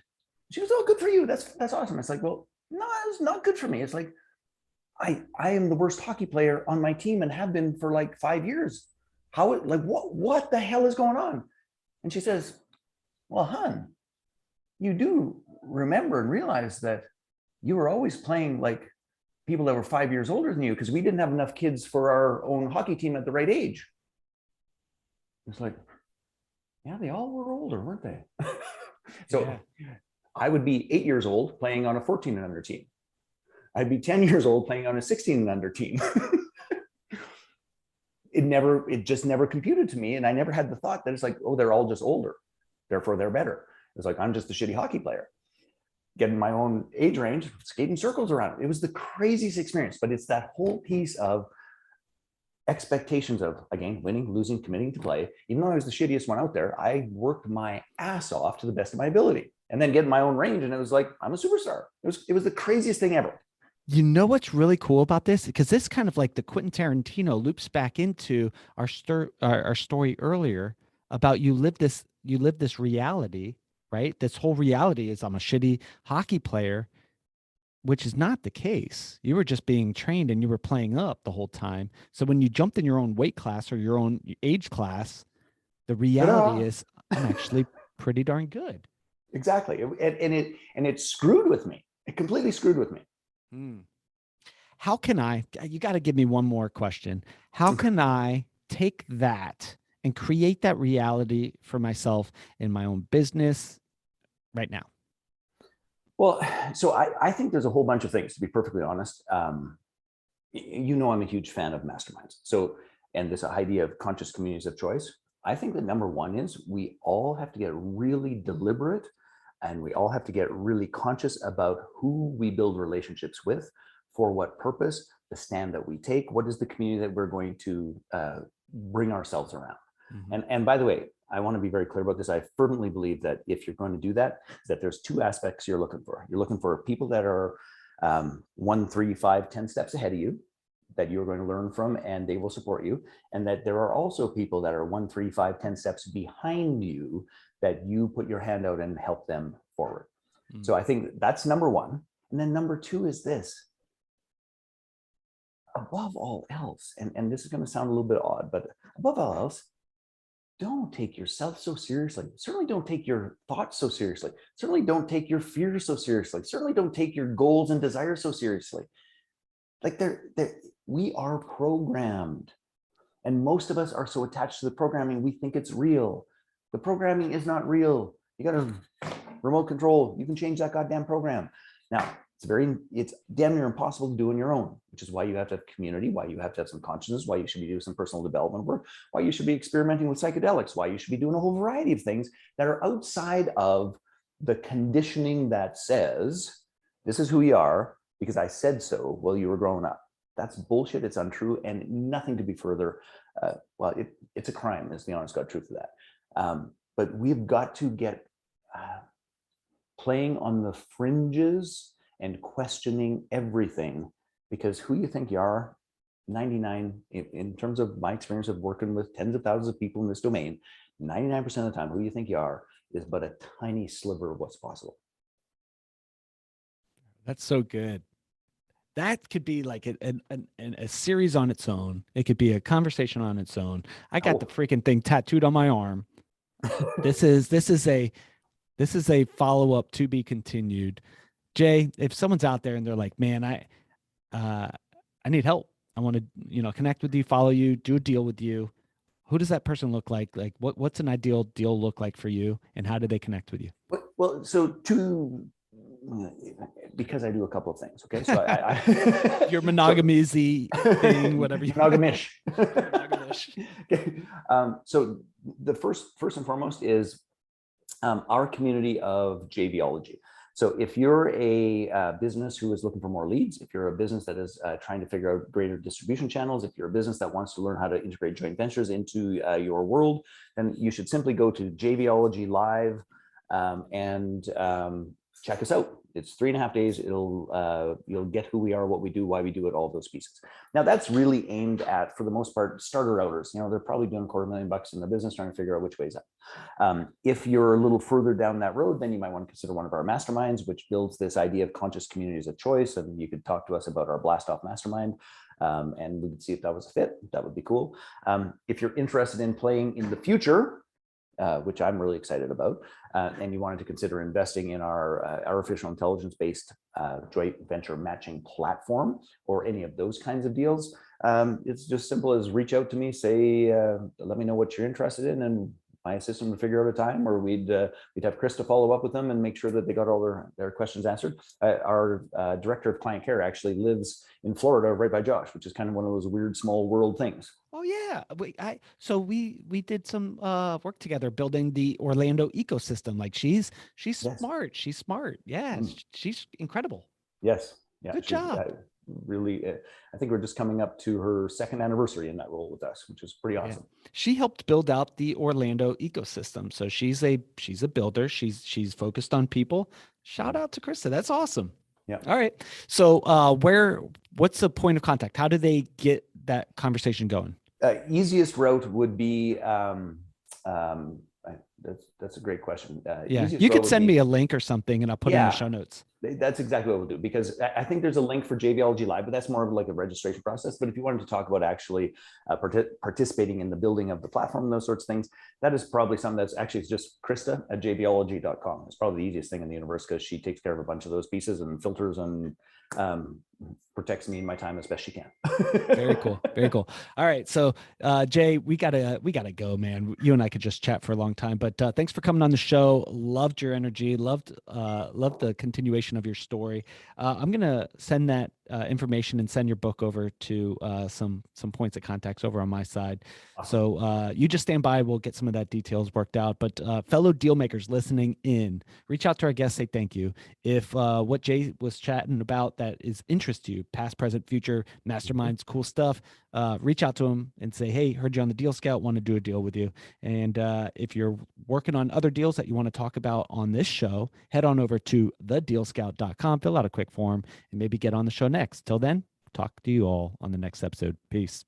Speaker 2: She was, oh, good for you. That's awesome. It's like, well, no, it's not good for me. It's like, I am the worst hockey player on my team and have been for like 5 years. How, like, what the hell is going on? And she says, well, hon, you do remember and realize that you were always playing like people that were 5 years older than you because we didn't have enough kids for our own hockey team at the right age. It's like, yeah, they all were older, weren't they? So yeah. I would be 8 years old playing on a 14 and under team. I'd be 10 years old playing on a 16 and under team. It just never computed to me. And I never had the thought that it's like, oh, they're all just older, therefore they're better. It's like, I'm just a shitty hockey player. Getting my own age range, skating circles around. It was the craziest experience, but it's that whole piece of expectations of, again, winning, losing, committing to play. Even though I was the shittiest one out there, I worked my ass off to the best of my ability and then get my own range. And it was like, I'm a superstar. It was the craziest thing ever.
Speaker 1: You know what's really cool about this? Because this kind of like the Quentin Tarantino loops back into our story earlier about you live this reality, right? This whole reality is I'm a shitty hockey player, which is not the case. You were just being trained and you were playing up the whole time. So when you jumped in your own weight class or your own age class, the reality is I'm actually pretty darn good.
Speaker 2: Exactly. And it screwed with me. It completely screwed with me.
Speaker 1: How can you got to give me one more question. How can I take that and create that reality for myself in my own business right now?
Speaker 2: Well, so I think there's a whole bunch of things, to be perfectly honest. You know, I'm a huge fan of masterminds. So, and this idea of conscious communities of choice, I think that number one is we all have to get really deliberate and we all have to get really conscious about who we build relationships with, for what purpose, the stand that we take, what is the community that we're going to bring ourselves around. Mm-hmm. And by the way, I want to be very clear about this. I firmly believe that if you're going to do that, that there's two aspects you're looking for. You're looking for people that are 1, 3, 5, 10 steps ahead of you, that you're going to learn from and they will support you. And that there are also people that are 1, 3, 5, 10 steps behind you that you put your hand out and help them forward. Mm-hmm. So I think that's number one. And then number two is this. Above all else, and this is going to sound a little bit odd, but above all else, don't take yourself so seriously. Certainly don't take your thoughts so seriously. Certainly don't take your fears so seriously. Certainly don't take your goals and desires so seriously. Like we are programmed. And most of us are so attached to the programming, we think it's real. The programming is not real. You got a remote control. You can change that goddamn program. Now, it's damn near impossible to do on your own, which is why you have to have community, why you have to have some consciousness, why you should be doing some personal development work, why you should be experimenting with psychedelics, why you should be doing a whole variety of things that are outside of the conditioning that says, this is who you are because I said so while you were growing up. That's bullshit. It's untrue and nothing to be further. It's a crime is the honest God truth of that. But we've got to get playing on the fringes and questioning everything, because who you think you are, 99, in terms of my experience of working with tens of thousands of people in this domain, 99% of the time, who you think you are is but a tiny sliver of what's possible.
Speaker 1: That's so good. That could be like a series on its own. It could be a conversation on its own. I got the freaking thing tattooed on my arm. This is a follow-up to be continued. Jay, if someone's out there and they're like, man, uh, I need help. I want to, connect with you, follow you, do a deal with you. Who does that person look like? Like what's an ideal deal look like for you and how do they connect with you?
Speaker 2: Well, so because I do a couple of things. Okay, so
Speaker 1: Your monogamy thing, whatever.
Speaker 2: Monogamish.
Speaker 1: Monogamish.
Speaker 2: Okay. So the first and foremost is our community of JVology. So if you're a business who is looking for more leads, if you're a business that is trying to figure out greater distribution channels, if you're a business that wants to learn how to integrate joint ventures into your world, then you should simply go to JVology Live and check us out. It's 3.5 days. You'll get who we are, what we do, why we do it, all those pieces. Now that's really aimed at, for the most part, starter outers. They're probably doing $250,000 in their business, trying to figure out which way's up. If you're a little further down that road, then you might want to consider one of our masterminds, which builds this idea of conscious communities of choice. And you could talk to us about our Blast Off Mastermind. And we could see if that was a fit. That would be cool. If you're interested in playing in the future, which I'm really excited about, and you wanted to consider investing in our artificial intelligence-based joint venture matching platform or any of those kinds of deals, it's just simple as reach out to me, say, let me know what you're interested in, and my assistant would figure out a time, or we'd have Krista follow up with them and make sure that they got all their questions answered. Our director of client care actually lives in Florida, right by Josh, which is kind of one of those weird small world things.
Speaker 1: Oh yeah, we did some work together building the Orlando ecosystem. Like she's
Speaker 2: Yes.
Speaker 1: smart. She's smart. Yeah, she's incredible.
Speaker 2: Yes. Yeah.
Speaker 1: Good job.
Speaker 2: Really, I think we're just coming up to her 2nd anniversary in that role with us, which is pretty awesome.
Speaker 1: Yeah. She helped build out the Orlando ecosystem. So she's a builder. She's focused on people. Shout out to Krista. That's awesome.
Speaker 2: Yeah.
Speaker 1: All right. So what's the point of contact? How do they get that conversation going?
Speaker 2: Easiest route would be that's a great question.
Speaker 1: Yeah, you could send me a link or something and I'll put it in the show notes.
Speaker 2: That's exactly what we'll do, because I think there's a link for JVology Live, but that's more of like a registration process. But if you wanted to talk about actually participating in the building of the platform and those sorts of things, that is probably something that's actually just Krista at jvology.com. It's probably the easiest thing in the universe, because she takes care of a bunch of those pieces and filters and protects me in my time as best she can.
Speaker 1: Very cool. Very cool. All right. So Jay, we gotta go, man. You and I could just chat for a long time, but thanks for coming on the show. Loved your energy. Loved the continuation of your story. I'm gonna send that information and send your book over to some points of contacts over on my side. Awesome. So you just stand by. We'll get some of that details worked out. But fellow deal makers listening in, reach out to our guests, say thank you. If what Jay was chatting about that is interest to you, past, present, future, masterminds, cool stuff, reach out to him and say, hey, heard you on the Deal Scout, want to do a deal with you. And if you're working on other deals that you want to talk about on this show, head on over to thedealscout.com, fill out a quick form, and maybe get on the show next. Till then, talk to you all on the next episode. Peace.